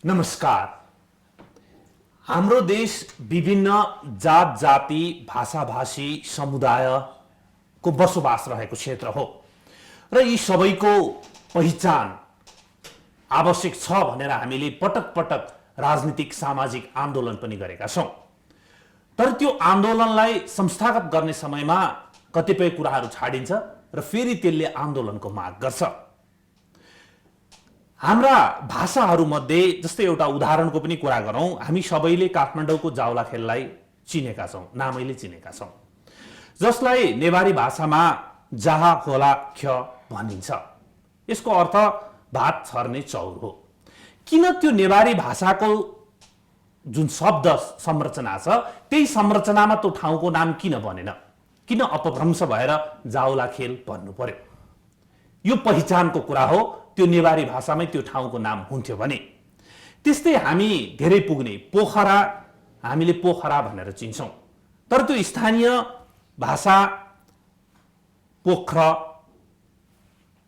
नमस्कार। हाम्रो देश विभिन्न जात जाति भाषा भाषी समुदायको बसोबास रहेको क्षेत्र हो र यी सबैको पहिचान आवश्यक छ भनेर हामीले पटक पटक राजनीतिक सामाजिक आन्दोलन पनि गरेका छौं। तर त्यो आन्दोलनलाई संस्थागत गर्ने समयमा कतिपय कुराहरू छाडिन्छ र फेरि त्यसले आन्दोलनको माग गर्छ। हाम्रा भाषाहरूमध्ये जस्तै एउटा उदाहरणको पनि कुरा गरौँ, हामी सबैले काठमाडौँको जावलाखेललाई चिनेका छौँ, नामैले चिनेका छौँ, जसलाई नेवारी भाषामा जाहा होला ख्य भनिन्छ। यसको अर्थ भात छर्ने चौर हो। किन त्यो नेवारी भाषाको जुन शब्द संरचना छ त्यही संरचनामा त्यो ठाउँको नाम किन बनेन, किन अपभ्रंश भएर जावलाखेल भन्नु पर्यो? यो पहिचानको कुरा हो। त्यो नेवारी भाषामै त्यो ठाउँको नाम हुन्थ्यो भने। त्यस्तै हामी धेरै पुग्ने पोखरा, हामीले पोखरा भनेर चिन्छौँ, तर त्यो स्थानीय भाषा पोख्र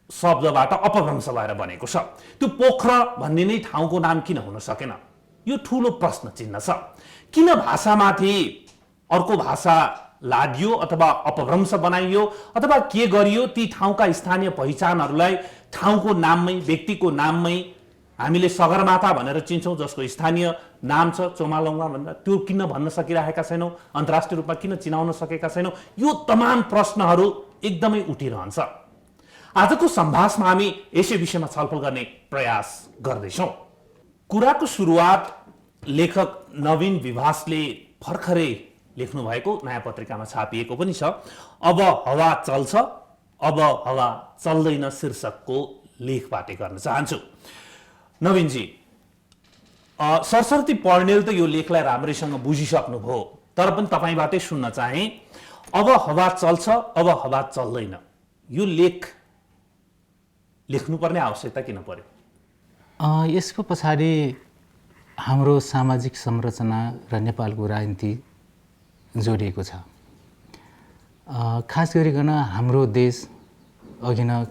शब्दबाट अपभ्रंश भएर बनेको छ। त्यो पोख्र भन्ने नै ठाउँको नाम किन हुन सकेन? यो ठूलो प्रश्न चिन्ह छ। किन भाषामाथि अर्को भाषा लादियो अथवा अपभ्रंश बनाइयो अथवा के गरियो? ती ठाउँका स्थानीय पहिचानहरूलाई ठाउँको नाममै, व्यक्तिको नाममै हामीले सगरमाथा भनेर चिन्छौँ, जसको स्थानीय नाम छ चोमालौंगा भनेर, त्यो किन भन्न सकिरहेका छैनौँ? अन्तर्राष्ट्रिय रूपमा किन चिनाउन सकेका छैनौँ? यो तमाम प्रश्नहरू एकदमै उठिरहन्छ। आजको सम्भाषणमा हामी यसै विषयमा छलफल गर्ने प्रयास गर्दैछौँ। कुराको सुरुवात लेखक नवीन विभासले भर्खरै लेख्नु भएको नयाँ पत्रिकामा छापिएको पनि छ। अब हवा चल्छ, अब हवा चल्दैन शीर्षकको लेखबाट गर्न चाहन्छु। नवीनजी, सरस्वती पौडेल त यो लेखलाई राम्रैसँग बुझिसक्नुभयो, तर पनि तपाईँबाटै सुन्न चाहे, अब हवा चल्छ, अब हवा चल्दैन, यो लेख लेख्नुपर्ने आवश्यकता किन पर्यो? यसको पछाडि हाम्रो सामाजिक संरचना र नेपालको राजनीति जोडिएको छ। खास गरिकन हाम्रो देश अघि न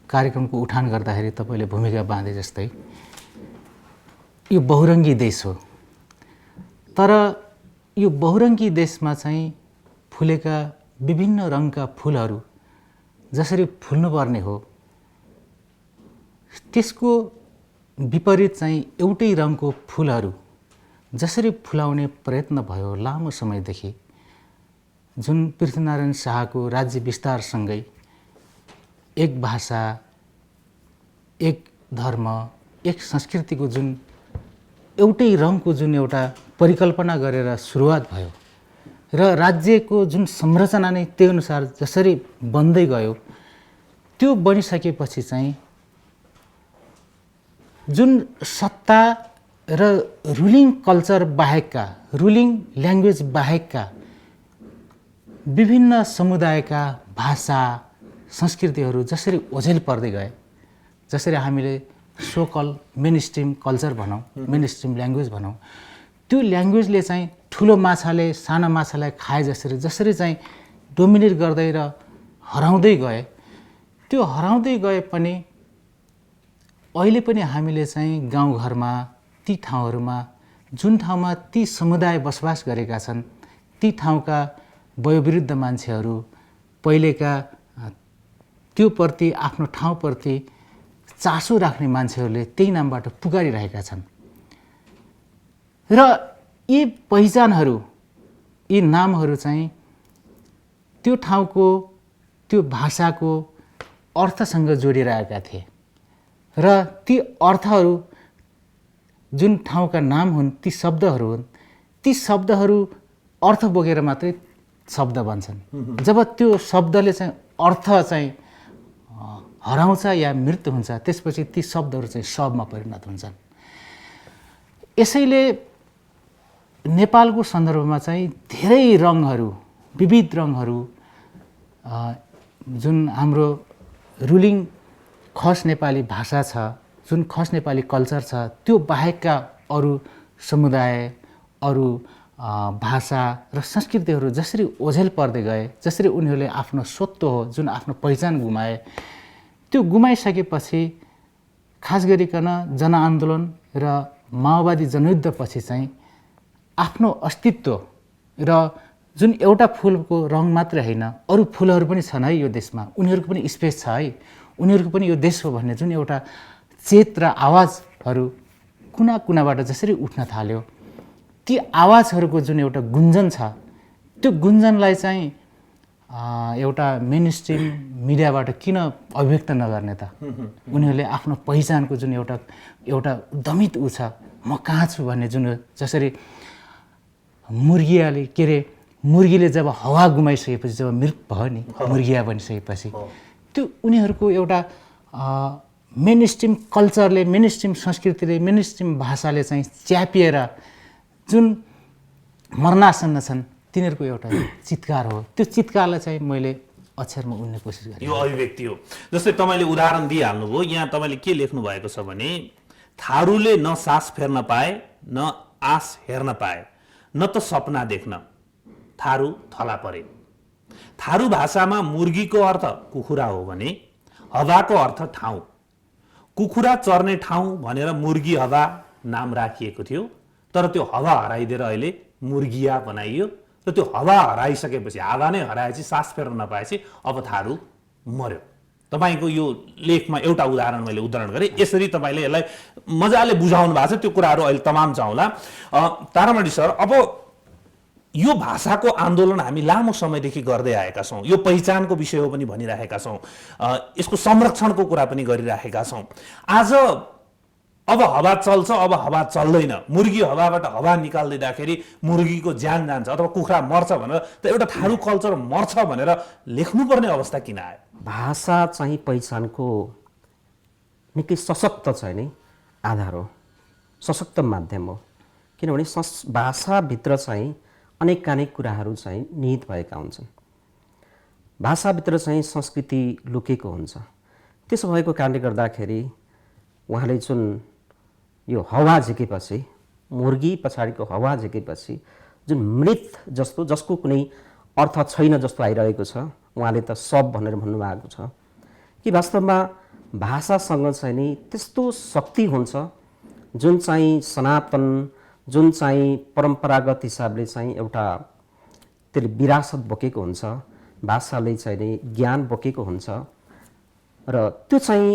कार्यक्रमको उठान गर्दाखेरि तपाईँले भूमिका बाँधे जस्तै यो बहुरङ्गी देश हो। तर यो बहुरङ्गी देशमा चाहिँ फुलेका विभिन्न रङका फुलहरू जसरी फुल्नुपर्ने हो, त्यसको विपरीत चाहिँ एउटै रङको फुलहरू जसरी फुलाउने प्रयत्न भयो लामो समयदेखि, जुन पृथ्वीनारायण शाहको राज्य विस्तारसँगै एक भाषा, एक धर्म, एक संस्कृतिको जुन एउटै रङको जुन एउटा परिकल्पना गरेर सुरुवात भयो र राज्यको जुन संरचना नै त्यही अनुसार जसरी बन्दै गयो, त्यो बनिसकेपछि चाहिँ जुन सत्ता र रुलिङ कल्चर बाहेकका, रुलिङ ल्याङ्ग्वेज बाहेकका विभिन्न समुदायका भाषा संस्कृतिहरू जसरी ओझेल पर्दै गए, जसरी हामीले सोकल मेनस्ट्रिम कल्चर भनौँ, मेनस्ट्रिम ल्याङ्ग्वेज भनौँ, त्यो ल्याङ्ग्वेजले चाहिँ ठुलो माछाले साना माछालाई खाए जसरी चाहिँ डोमिनेट गर्दै र हराउँदै गए, त्यो हराउँदै गए पनि अहिले पनि हामीले चाहिँ गाउँघरमा ती ठाउँहरूमा जुन ठाउँमा ती समुदाय बसोबास गरेका छन्, ती ठाउँका वयोवृद्ध मान्छेहरू पहिलेका त्यो प्रति, आफ्नो ठाउँप्रति चासो राख्ने मान्छेहरूले त्यही नामबाट पुकारिरहेका छन्। र यी पहिचानहरू, यी नामहरू चाहिँ त्यो ठाउँको, त्यो भाषाको अर्थसँग जोडिरहेका थिए र ती अर्थहरू जुन ठाउँका नाम हुन्, ती शब्दहरू हुन्, ती शब्दहरू अर्थ बोकेर मात्रै शब्द बन्छन्। जब त्यो शब्दले चाहिँ अर्थ चाहिँ हराउँछ या मृत्यु हुन्छ, त्यसपछि ती शब्दहरू चाहिँ शवमा परिणत हुन्छन्। यसैले नेपालको सन्दर्भमा चाहिँ धेरै रङहरू, विविध रङहरू, जुन हाम्रो रुलिङ खस नेपाली भाषा छ, जुन खस नेपाली कल्चर छ, त्यो बाहेकका अरू समुदाय, अरू भाषा र संस्कृतिहरू जसरी ओझेल पर्दै गए, जसरी उनीहरूले आफ्नो स्वत्व हो, जुन आफ्नो पहिचान गुमाए, त्यो गुमाइसकेपछि खास गरिकन जनआन्दोलन र माओवादी जनयुद्धपछि चाहिँ आफ्नो अस्तित्व र जुन एउटा फुलको रङ मात्रै होइन अरू फुलहरू पनि छन् है यो देशमा, उनीहरूको पनि स्पेस छ है, उनीहरूको पनि यो देश हो भन्ने जुन एउटा चेत र आवाजहरू कुना कुनाबाट जसरी उठ्न थाल्यो, ती आवाजहरूको जुन एउटा गुन्जन छ त्यो गुन्जनलाई चाहिँ एउटा मेन स्ट्रिम मिडियाबाट किन अभिव्यक्त नगर्ने त? उनीहरूले आफ्नो पहिचानको जुन एउटा दमित ऊ छ, म कहाँ छु भन्ने जुन, जसरी मुर्गीले जब हावा गुमाइसकेपछि, जब मृत भयो नि मुर्गिया बनिसकेपछि, त्यो उनीहरूको एउटा मेन स्ट्रिम कल्चरले, मेन स्ट्रिम संस्कृतिले, मेन स्ट्रिम भाषाले चाहिँ च्यापिएर जुन मर्नासन्न छन् तिनीहरूको एउटा चित्कार हो। त्यो चित्कारलाई चाहिँ मैले अक्षरमा उड्ने कोसिस गरेँ। यो अभिव्यक्ति हो। जस्तै तपाईँले उदाहरण दिइहाल्नुभयो, यहाँ तपाईँले के लेख्नु भएको छ भने थारूले न सास फेर्न पाए न आस हेर्न पाए न त सपना देख्न, थारू थला परे। थारू भाषामा मुर्गीको अर्थ कुखुरा हो भने हवाको अर्थ ठाउँ। कुखुरा चर्ने ठाउँ भनेर मुर्गी हवा नाम राखिएको थियो, तर त्यो हवा हराइदिएर अहिले मुर्गिया बनाइयो र त्यो हवा हराइसकेपछि, हावा नै हराएपछि, सास फेर्न नपाएपछि अब थारू मर्यो। तपाईँको यो लेखमा एउटा उदाहरण मैले उदाहरण गरेँ, यसरी तपाईँले यसलाई मजाले बुझाउनु भएको छ। त्यो कुराहरू अहिले तमाम चाहला। तारामणि सर, अब यो भाषाको आन्दोलन हामी लामो समयदेखि गर्दै आएका छौँ, यो पहिचानको विषय हो पनि भनिरहेका छौँ, यसको संरक्षणको कुरा पनि गरिरहेका छौँ। आज अब हवा चल्छ, अब हवा चल्दैन, मुर्गी हवाबाट हवा निकालिदिँदाखेरि मुर्गीको ज्यान जान्छ अथवा कुखुरा मर्छ भनेर त एउटा थारू कल्चर मर्छ भनेर लेख्नुपर्ने अवस्था किन आयो? भाषा चाहिँ पहिचानको निकै सशक्त चाहिँ नि आधार हो, सशक्त माध्यम हो। किनभने भाषाभित्र चाहिँ अनेक कुराहरू चाहिँ निहित भएका हुन्छन्। भाषाभित्र चाहिँ संस्कृति लुकेको हुन्छ। त्यसो भएको कारणले गर्दाखेरि उहाँले जुन यो हावा झिकेपछि, मुर्गी पछाडिको हावा झिकेपछि जुन मृत जस्तो, जसको कुनै अर्थ छैन जस्तो आइरहेको छ, उहाँले त सब भनेर भन्नुभएको छ कि वास्तवमा भाषासँग चाहिँ नि त्यस्तो शक्ति हुन्छ जुन चाहिँ सनातन, जुन चाहिँ परम्परागत हिसाबले चाहिँ एउटा त्यसले विरासत बोकेको हुन्छ, भाषाले चाहिँ नि ज्ञान बोकेको हुन्छ र त्यो चाहिँ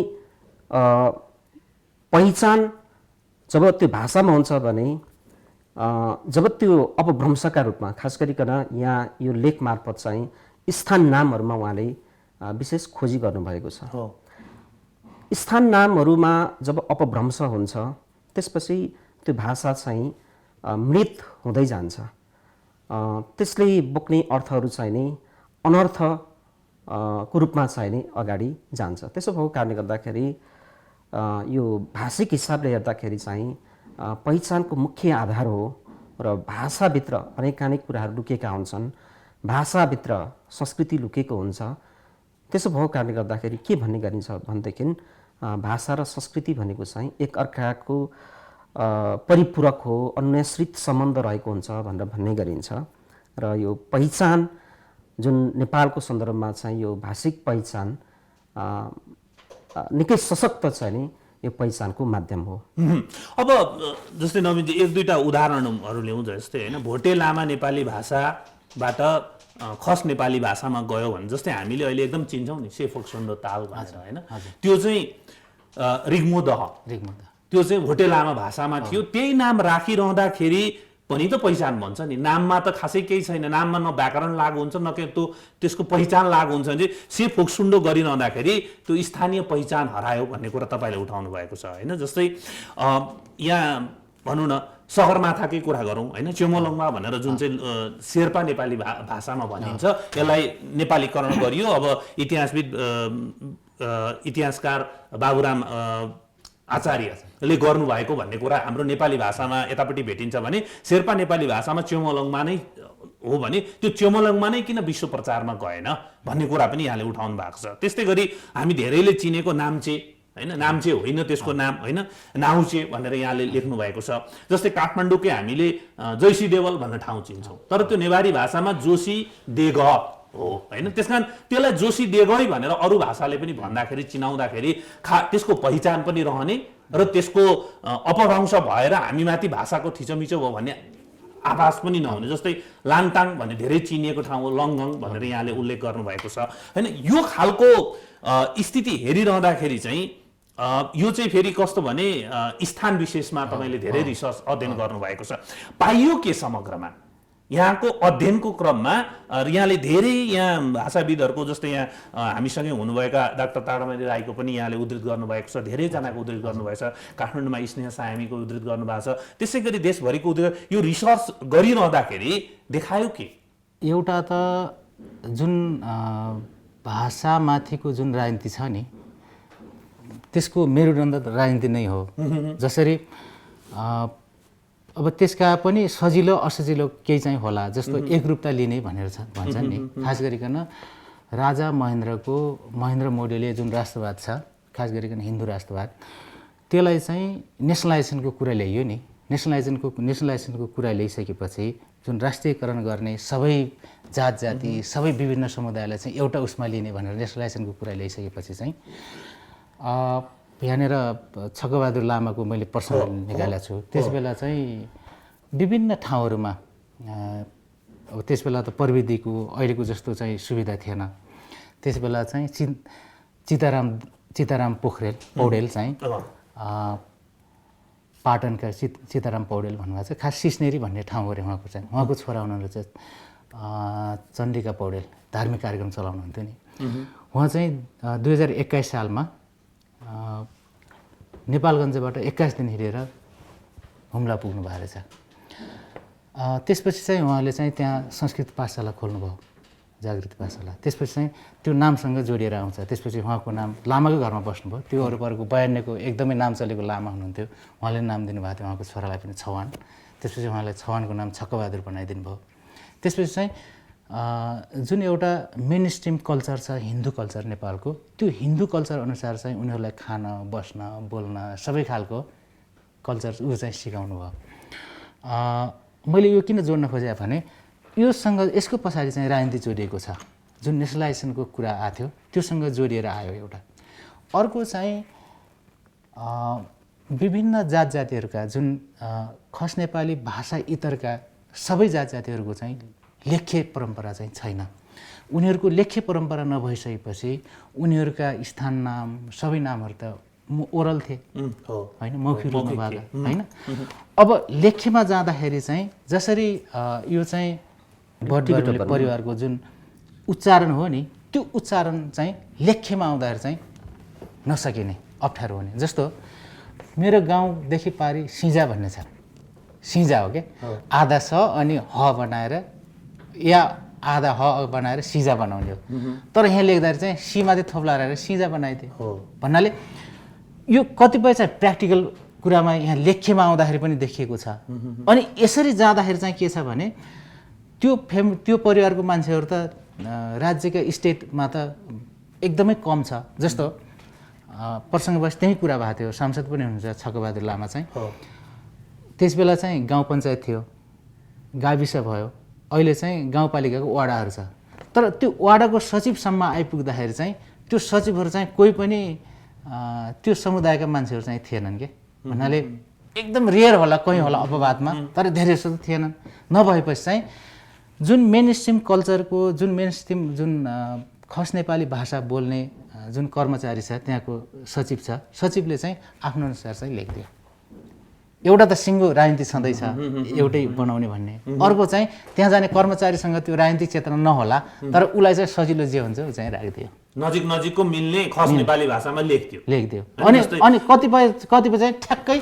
पहिचान जब त्यो भाषामा हुन्छ भने जब त्यो अपभ्रंशका रूपमा, खास गरिकन यहाँ यो लेख मार्फत चाहिँ स्थान नामहरूमा उहाँले विशेष खोजी गर्नुभएको छ। स्थान नामहरूमा जब अपभ्रंश हुन्छ त्यसपछि त्यो भाषा चाहिँ मृत हुँदै जान्छ, त्यसले बोक्ने अर्थहरू चाहिँ नि अनर्थ को रूपमा चाहिँ नि अगाडि जान्छ। त्यसो भएको कारणले गर्दाखेरि यो भाषिक हिसाबले हेर्दाखेरि चाहिँ पहिचानको मुख्य आधार हो र भाषाभित्र अनेक कुराहरू लुकेका हुन्छन्, भाषाभित्र संस्कृति लुकेको हुन्छ। त्यसो भएको कारणले गर्दाखेरि के भन्ने गरिन्छ भनेदेखि भाषा र संस्कृति भनेको चाहिँ एक अर्काको परिपूरक हो, अन्वयश्रित सम्बन्ध रहेको हुन्छ भनेर भन्ने गरिन्छ। र यो पहिचान जुन नेपालको सन्दर्भमा चाहिँ यो भाषिक पहिचान निकै सशक्त छ नि, यो पहिचानको माध्यम हो। अब जस्तै नवीनजी एक दुईटा उदाहरणहरू ल्याउँ, जस्तै होइन भोटे लामा नेपाली भाषाबाट खस नेपाली भाषामा गयो भने जस्तै हामीले अहिले एकदम चिन्छौँ नि सेफोक्सोन्डो ताल भनेर होइन, त्यो चाहिँ रिग्मोदह, त्यो चाहिँ भोटे लामा भाषामा थियो। त्यही नाम राखिरहँदाखेरि पनि त पहिचान भन्छ नि, नाममा त खासै केही छैन, नाममा न व्याकरण लागु हुन्छ न के त्यसको पहिचान लागु हुन्छ भने से फोक्सुन्डो गरिरहँदाखेरि त्यो स्थानीय पहिचान हरायो भन्ने कुरा तपाईँले उठाउनु भएको छ होइन। जस्तै यहाँ भनौँ न सगरमाथाकै कुरा गरौँ होइन, चेमोलङमा भनेर जुन चाहिँ शेर्पा नेपाली भाषामा भनिन्छ, यसलाई नेपालीकरण गरियो। अब इतिहासकार बाबुराम आचार्यले गर्नुभएको भन्ने कुरा हाम्रो नेपाली भाषामा यतापट्टि भेटिन्छ भने शेर्पा नेपाली भाषामा चेमोलङमा नै हो भने त्यो चेमोलङमा नै किन विश्व प्रचारमा गएन भन्ने कुरा पनि यहाँले उठाउनु भएको छ। त्यस्तै गरी हामी धेरैले चिनेको नाम्चे होइन, नाम्चे होइन त्यसको नाम होइन, नाउचे भनेर यहाँले लेख्नु भएको छ। जस्तै काठमाडौँकै हामीले जैसी देवल भन्ने ठाउँ चिन्छौँ, तर त्यो नेवारी भाषामा जोशी देग हो होइन। त्यसकारण त्यसलाई जोशी देगै भनेर अरू भाषाले पनि भन्दाखेरि चिनाउँदाखेरि त्यसको पहिचान पनि रहने र त्यसको अपभ्रंश भएर हामीमाथि भाषाको थिचोमिचो भयो भन्ने आभास पनि नहुने। जस्तै लाङटाङ भन्ने धेरै चिनिएको ठाउँ हो, लङगङ भनेर यहाँले उल्लेख गर्नुभएको छ होइन। यो खालको स्थिति हेरिरहँदाखेरि चाहिँ यो चाहिँ फेरि कस्तो भने स्थान विशेषमा तपाईँले धेरै रिसर्च अध्ययन गर्नुभएको छ। पाइयो के समग्रमा यहाँको अध्ययनको क्रममा यहाँले धेरै यहाँ भाषाविदहरूको जस्तै यहाँ हामीसँगै हुनुभएका डाक्टर तारामणि राईको पनि यहाँले उद्धृत गर्नुभएको छ, धेरैजनाको उद्धृत गर्नुभएको छ, काठमाडौँमा स्नेह सायामीको उद्धृत गर्नुभएको छ, त्यसै गरी देशभरिको उद्धृत। यो रिसर्च गरिरहँदाखेरि देखायो के एउटा त जुन भाषामाथिको जुन राजनीति छ नि त्यसको मेरुदण्ड राजनीति नै हो। जसरी अब त्यसका पनि सजिलो असजिलो केही चाहिँ होला, जस्तो एकरूपता लिने भनेर भन्छन् नि। खास गरिकन राजा महेन्द्र मोडीले जुन राष्ट्रवाद छ, खास गरिकन हिन्दू राष्ट्रवाद, त्यसलाई चाहिँ नेसनलाइजेसनको कुरा ल्याइयो नि। नेसनलाइजेसनको कुरा ल्याइसकेपछि जुन राष्ट्रियकरण गर्ने सबै जात जाति सबै विभिन्न समुदायलाई चाहिँ एउटा उसमा लिने भनेर नेसनलाइजेसनको कुरा ल्याइसकेपछि चाहिँ यहाँनिर छकबहादुर लामाको मैले पर्सनल निकालेको छु। त्यसबेला चाहिँ विभिन्न ठाउँहरूमा अब त्यसबेला त प्रविधिको अहिलेको जस्तो चाहिँ सुविधा थिएन। त्यसबेला चाहिँ चिताराम पोखरेल पौडेल चाहिँ पाटनका चिताराम पौडेल भन्नुभएको छ। खास सिस्नेरी भन्ने ठाउँ अरे उहाँको चाहिँ, उहाँको छोरा हुनुहुन्थ्यो चाहिँ चन्द्रिका पौडेल, धार्मिक कार्यक्रम चलाउनुहुन्थ्यो नि। उहाँ चाहिँ 2021 सालमा नेपालगञ्जबाट 21 दिन हिँडेर हुम्ला पुग्नु भएको रहेछ। त्यसपछि चाहिँ उहाँले चाहिँ त्यहाँ संस्कृत पाठशाला खोल्नुभयो, जागृति पाठशाला। त्यसपछि चाहिँ त्यो नामसँग जोडिएर आउँछ। त्यसपछि उहाँको नाम लामाकै घरमा बस्नुभयो। त्यो वरपरको 52को एकदमै नाम चलेको लामा हुनुहुन्थ्यो, उहाँले नाम दिनुभएको थियो। उहाँको छोरालाई पनि छवान, त्यसपछि उहाँले छवानको नाम छकबहादुर बनाइदिनु भयो। त्यसपछि चाहिँ जुन एउटा मेन स्ट्रिम कल्चर छ हिन्दू कल्चर नेपालको, त्यो हिन्दू कल्चर अनुसार चाहिँ उनीहरूलाई खान बस्न बोल्न सबै खालको कल्चर चाहिँ सिकाउनु भयो। मैले यो किन जोड्न खोजेँ भने योसँग यसको पछाडि चाहिँ राजनीति जोडिएको छ। जुन नेसनलाइजेसनको कुरा आएको थियो त्योसँग जोडिएर आयो एउटा। अर्को चाहिँ विभिन्न जात जातिहरूका जुन खस नेपाली भाषा इतरका सबै जात जातिहरूको चाहिँ लेख्य परम्परा चाहिँ छैन। उनीहरूको लेख्य परम्परा नभइसकेपछि उनीहरूका स्थान नाम सबै नामहरू त ओरल थिए होइन, मौखिक रूपमा भएका होइन। अब लेख्यमा जाँदाखेरि चाहिँ जसरी यो चाहिँ भट्टराई परिवारको जुन उच्चारण हो नि, त्यो उच्चारण चाहिँ लेख्यमा आउँदाखेरि चाहिँ नसकिने, अप्ठ्यारो हुने। जस्तो मेरो गाउँदेखि पारि सिजा भन्ने छ, सिजा हो क्या, आधा स अनि ह बनाएर या आधा ह बनाएर सिजा बनाउने हो। तर यहाँ लेख्दाखेरि चाहिँ सीमाथि थोप लगाएर सिजा बनाइदिए भन्नाले यो कतिपय चाहिँ प्र्याक्टिकल कुरामा यहाँ लेख्यमा आउँदाखेरि पनि देखिएको छ। अनि यसरी जाँदाखेरि चाहिँ के छ भने त्यो परिवारको मान्छेहरू त राज्यका स्टेटमा त एकदमै कम छ। जस्तो प्रसङ्गवश त्यही कुरा भएको थियो, सांसद पनि हुनुहुन्छ छकबहादुर लामा चाहिँ। त्यसबेला चाहिँ गाउँ पञ्चायत थियो, गाविस भयो, अहिले चाहिँ गाउँपालिकाको वाडाहरू छ। तर त्यो वाडाको सचिवसम्म आइपुग्दाखेरि चाहिँ त्यो सचिवहरू चाहिँ कोही पनि त्यो समुदायका मान्छेहरू चाहिँ थिएनन् के। भन्नाले एकदम रेयर होला, कोही होला अपवादमा, तर धेरै जस्तो थिएनन्। नभएपछि चाहिँ जुन मेन स्ट्रिम कल्चरको जुन मेन स्ट्रिम जुन खस नेपाली भाषा बोल्ने जुन कर्मचारी छ, त्यहाँको सचिव छ, सचिवले चाहिँ आफ्नो अनुसार चाहिँ लेखिदियो। एउटा त सिङ्गो राजनीति छँदैछ एउटै बनाउने भन्ने। अर्को चाहिँ त्यहाँ जाने कर्मचारीसँग त्यो राजनीतिक चेतना नहोला, तर उसलाई चाहिँ सजिलो जे हुन्छ ऊ चाहिँ राखिदियो, नजिकको मिल्ने खस नेपाली भाषामा लेखिदियो। अनि कतिपय चाहिँ ठ्याक्कै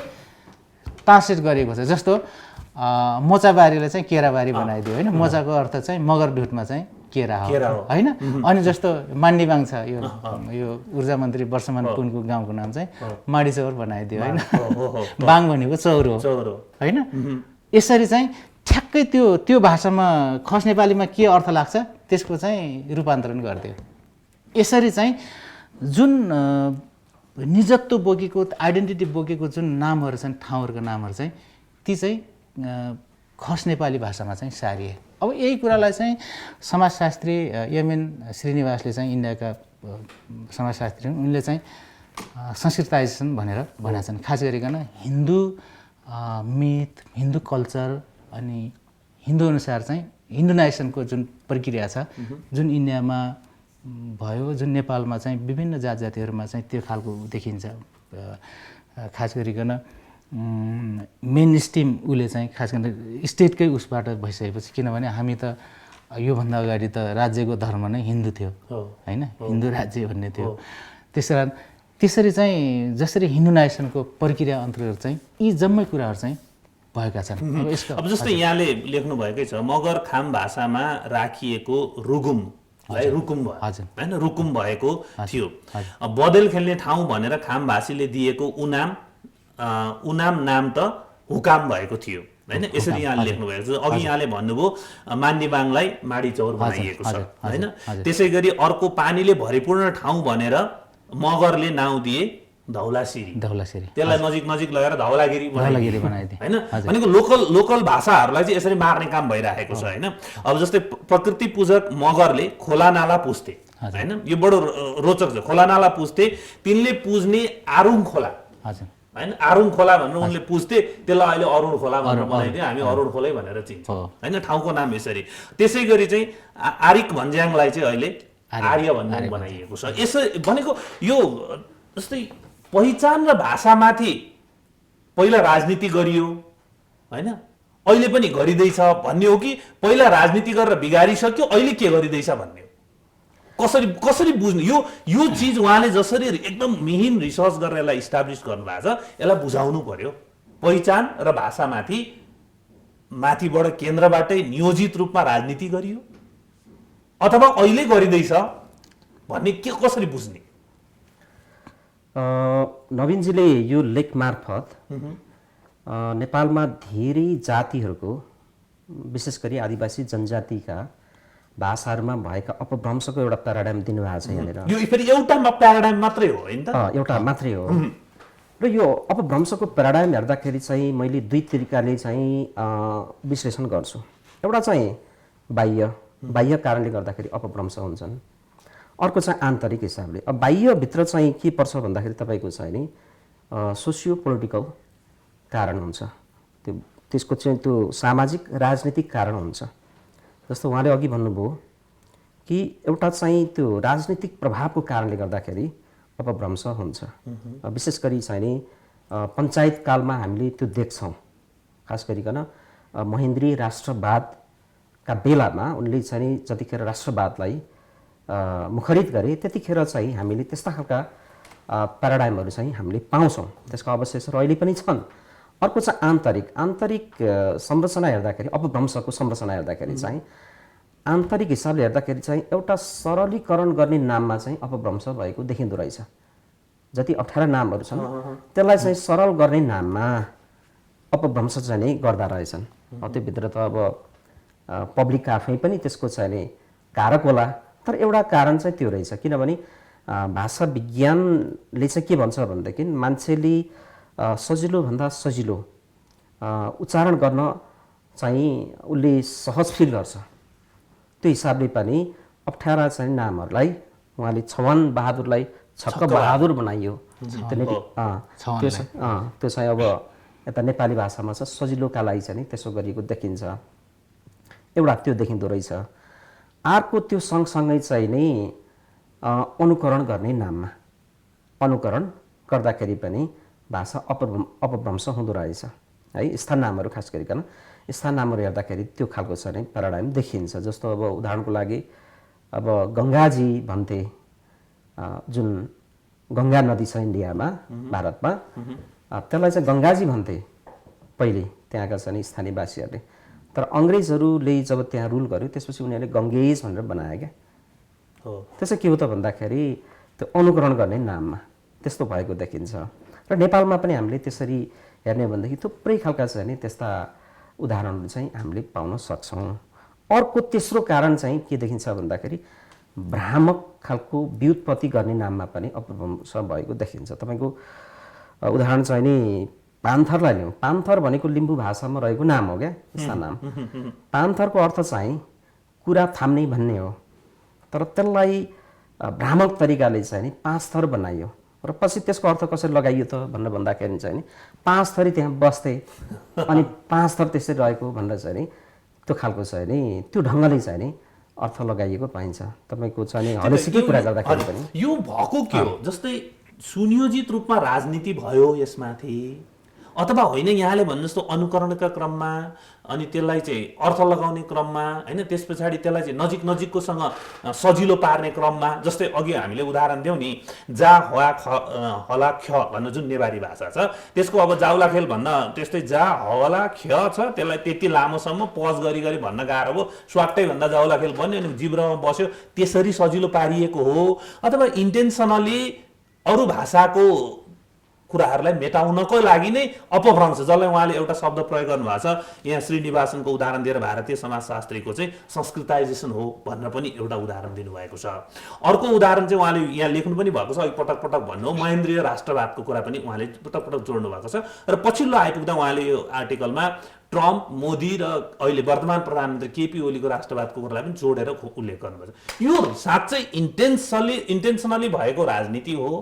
ट्रान्सलेट गरेको छ। जस्तो मोचाबारीलाई चाहिँ केराबारी बनाइदियो होइन, मोचाको अर्थ चाहिँ मगरढुटमा चाहिँ केरा हो होइन। अनि जस्तो मान्डीबाङ छ, यो ऊर्जा मन्त्री वर्षमान पुनको गाउँको नाम चाहिँ माडीचौर बनाइदियो होइन, बाङ भनेको चौरो होइन। यसरी चाहिँ ठ्याक्कै त्यो भाषामा खस नेपालीमा के अर्थ लाग्छ त्यसको चाहिँ रूपान्तरण गरिदियो। यसरी चाहिँ जुन निजत्व बोकेको आइडेन्टिटी बोकेको जुन नामहरू छन्, ठाउँहरूका नामहरू चाहिँ ती चाहिँ खस नेपाली भाषामा चाहिँ सारिए। अब यही कुरालाई चाहिँ समाजशास्त्री एमएन श्रीनिवासले चाहिँ इन्डियाका समाजशास्त्री उनले चाहिँ संस्कृताइजेसन भनेर भनेका छन्। खास गरिकन हिन्दू मिथ, हिन्दू कल्चर अनि हिन्दू अनुसार चाहिँ हिन्दुनाइजेसनको जुन प्रक्रिया छ, जुन इन्डियामा भयो, जुन नेपालमा चाहिँ विभिन्न जात जातिहरूमा चाहिँ त्यो खालको देखिन्छ। खास गरिकन मेन स्ट्रिम उसले चाहिँ खास गरेर स्टेटकै उसबाट भइसकेपछि, किनभने हामी त योभन्दा अगाडि त राज्यको धर्म नै हिन्दू थियो होइन, हिन्दू राज्य भन्ने थियो। त्यसरी चाहिँ जसरी हिन्दुनाइजेसनको प्रक्रिया अन्तर्गत चाहिँ यी जम्मै कुराहरू चाहिँ भएका छन्। अब जस्तै यहाँले लेख्नु भएकै छ, मगर खाम भाषामा राखिएको रुकुम रुकुम भयो होइन, रुकुम भएको थियो। बदेल खेल्ने ठाउँ भनेर खाम भाषीले दिएको उनाम नाम त हुकाम भएको थियो होइन, यसरी यहाँले लेख्नु भएको छ। अघि यहाँले भन्नुभयो मान्दिबाङलाई माडी चौर बनाइएको छ होइन। त्यसै गरी अर्को पानीले भरिपूर्ण ठाउँ भनेर मगरले नाउँ दिए धौलासिरी, त्यसलाई नजिक नजिक लगेर धौलागिरी बनाइदिए होइन। भनेको लोकल भाषाहरूलाई चाहिँ यसरी मार्ने काम भइरहेको छ होइन। अब जस्तै प्रकृति पूजक मगरले खोला नाला पुज्थे होइन, यो बडो रोचक छ। खोला नाला पुज्थे, तिनले पुज्ने आरुङ खोला होइन, आरुङ खोला भनेर उनले पुज्थे, त्यसलाई अहिले अरुण खोला भनेर बनाइदियो, हामी अरुण खोलै भनेर चिन्छौँ होइन, ठाउँको नाम यसरी। त्यसै गरी चाहिँ आरिक भन्ज्याङलाई चाहिँ अहिले आर्य भन्ज्याङ बनाइएको छ। यसो भनेको यो जस्तै पहिचान र भाषामाथि पहिला राजनीति गरियो होइन, अहिले पनि गरिँदैछ भन्ने हो कि पहिला राजनीति गरेर बिगारिसक्यो अहिले के गरिँदैछ भन्ने हो? कसरी बुझ्ने यो चिज उहाँले जसरी एकदम मिहिन रिसर्च गरेर यसलाई इस्टाब्लिस गर्नुभएको छ, यसलाई बुझाउनु पर्यो। पहिचान र भाषामाथि माथिबाट केन्द्रबाटै नियोजित रूपमा राजनीति गरियो अथवा अहिले गरिँदैछ भन्ने कसरी बुझ्ने? नवीनजीले यो लेख मार्फत नेपालमा धेरै जातिहरूको, विशेष गरी आदिवासी जनजातिका भाषाहरूमा भएका अपभ्रंशको एउटा प्याराडाइम दिनुभएको छ यहाँनिर। यो फेरि एउटा प्याराडाइम मात्रै हो होइन त? एउटा मात्रै हो। र यो अपभ्रंशको प्याराडाइम हेर्दाखेरि चाहिँ मैले दुई तरिकाले चाहिँ विश्लेषण गर्छु। एउटा चाहिँ बाह्य कारणले गर्दाखेरि अपभ्रंश हुन्छन्, अर्को चाहिँ आन्तरिक हिसाबले। अब बाह्यभित्र चाहिँ के पर्छ भन्दाखेरि तपाईँको चाहिँ नि सोसियो पोलिटिकल कारण हुन्छ, त्यसको चाहिँ त्यो सामाजिक राजनीतिक कारण हुन्छ। जस्तो उहाँले अघि भन्नुभयो कि एउटा चाहिँ त्यो राजनीतिक प्रभावको कारणले गर्दाखेरि अपभ्रंश हुन्छ। विशेष गरी चाहिँ नि पञ्चायत कालमा हामीले त्यो देख्छौँ। खास गरिकन महेन्द्रीय राष्ट्रवादका बेलामा उनले चाहिँ जतिखेर राष्ट्रवादलाई मुखरित गरे त्यतिखेर चाहिँ हामीले त्यस्ता खालका प्याराडाइमहरू चाहिँ हामीले पाउँछौँ। त्यसको अवशेषहरू अहिले पनि छन्। अर्को चाहिँ आन्तरिक संरचना हेर्दाखेरि, अपभ्रंशको संरचना हेर्दाखेरि चाहिँ आन्तरिक हिसाबले हेर्दाखेरि चाहिँ एउटा सरलीकरण गर्ने नाममा चाहिँ अपभ्रंश भएको देखिँदो रहेछ। जति अप्ठ्यारा नामहरू छन् त्यसलाई चाहिँ सरल गर्ने नाममा अपभ्रंश चाहिँ नै गर्दा रहेछन्। त्योभित्र त अब पब्लिक आफै पनि त्यसको चाहिँ नि कारक होला, तर एउटा कारण चाहिँ त्यो रहेछ। किनभने भाषा विज्ञानले चाहिँ के भन्छ भनेदेखि मान्छेले सजिलोभन्दा सजिलो उच्चारण गर्न चाहिँ उसले सहज फिल गर्छ। त्यो हिसाबले पनि अप्ठ्यारा चाहिँ नामहरूलाई उहाँले छवन बहादुरलाई छक्क बहादुर बनाइयो। त्यो चाहिँ अब यता नेपाली भाषामा चाहिँ सजिलोका लागि चाहिँ त्यसो गरिएको देखिन्छ। एउटा त्यो देखिँदो रहेछ। अर्को त्यो सँगसँगै चाहिँ नै अनुकरण गर्ने नाममा अनुकरण गर्दाखेरि पनि भाषा अपभ्रंश हुँदो रहेछ है। स्थान नामहरू खास गरिकन स्थान नामहरू हेर्दाखेरि त्यो खालको चाहिँ नै प्याराडाइम देखिन्छ। जस्तो अब उदाहरणको लागि अब गङ्गाजी भन्थे, जुन गङ्गा नदी छ इन्डियामा भारतमा, त्यसलाई चाहिँ गङ्गाजी भन्थे पहिले त्यहाँका चाहिँ स्थानीयवासीहरूले। तर अङ्ग्रेजहरूले जब त्यहाँ रुल गर्यो त्यसपछि उनीहरूले गङ्गेज भनेर बनायो क्या। त्यसो के हो त भन्दाखेरि त्यो अनुकरण गर्ने नाममा त्यस्तो भएको देखिन्छ। र नेपालमा पनि हामीले त्यसरी हेर्ने भनेदेखि थुप्रै खालका चाहिँ नि त्यस्ता उदाहरणहरू चाहिँ हामीले पाउन सक्छौँ। अर्को तेस्रो कारण चाहिँ के देखिन्छ भन्दाखेरि भ्रामक खालको व्युत्पत्ति गर्ने नाममा पनि अपभ्रंश भएको देखिन्छ। तपाईँको उदाहरण चाहिँ नि पान्थरलाई लिउँ। पान्थर भनेको लिम्बू भाषामा रहेको नाम हो क्या, स्थान नाम। पान्थरको अर्थ चाहिँ कुरा थाम्ने भन्ने हो, तर त्यसलाई भ्रामक तरिकाले चाहिँ नि 5 थर बनाइयो। र पछि त्यसको अर्थ कसरी लगाइयो त भनेर भन्दाखेरि चाहिँ नि 5 थरी त्यहाँ बस्थे अनि 5 थर त्यसरी रहेको भनेर चाहिँ नि त्यो खालको चाहिँ नि त्यो ढङ्गले चाहिँ नि अर्थ लगाइएको पाइन्छ तपाईँको चाहिँ नि हलेसीकै कुरा गर्दाखेरि पनि यो भएको के हो जस्तै सुनियोजित रूपमा राजनीति भयो यसमाथि अथवा होइन यहाँले भन्नु जस्तो अनुकरणका क्रममा अनि त्यसलाई चाहिँ अर्थ लगाउने क्रममा होइन त्यस पछाडि त्यसलाई चाहिँ नजिककोसँग सजिलो पार्ने क्रममा जस्तै अघि हामीले उदाहरण दियौँ नि जा हवा हला ख भन्ने जुन नेवारी भाषा छ त्यसको अब जाउलाखेल भन्न त्यस्तै जा हला ख छ त्यसलाई त्यति लामोसम्म पज गरी भन्न गाह्रो हो स्वाट्टै भन्दा जाउलाखेल बन्यो अनि जिब्रोमा बस्यो त्यसरी सजिलो पारिएको हो अथवा इन्टेन्सनली अरू भाषाको कुराहरूलाई मेटाउनको लागि नै अपभ्रंश जसलाई उहाँले एउटा शब्द प्रयोग गर्नुभएको छ यहाँ श्रीनिवासनको उदाहरण दिएर भारतीय समाजशास्त्रीको चाहिँ संस्कृताइजेसन हो भनेर पनि एउटा उदाहरण दिनुभएको छ अर्को उदाहरण चाहिँ उहाँले यहाँ लेख्नु पनि भएको छ अघि पटक पटक भन्नु महेन्द्रीय राष्ट्रवादको कुरा पनि उहाँले पटक पटक जोड्नु भएको छ र पछिल्लो आइपुग्दा उहाँले यो आर्टिकलमा ट्रम्प मोदी र अहिले वर्तमान प्रधानमन्त्री केपी ओलीको राष्ट्रवादको कुरालाई पनि जोडेर उल्लेख गर्नुभएको छ यो साँच्चै इन्टेन्सनली भएको राजनीति हो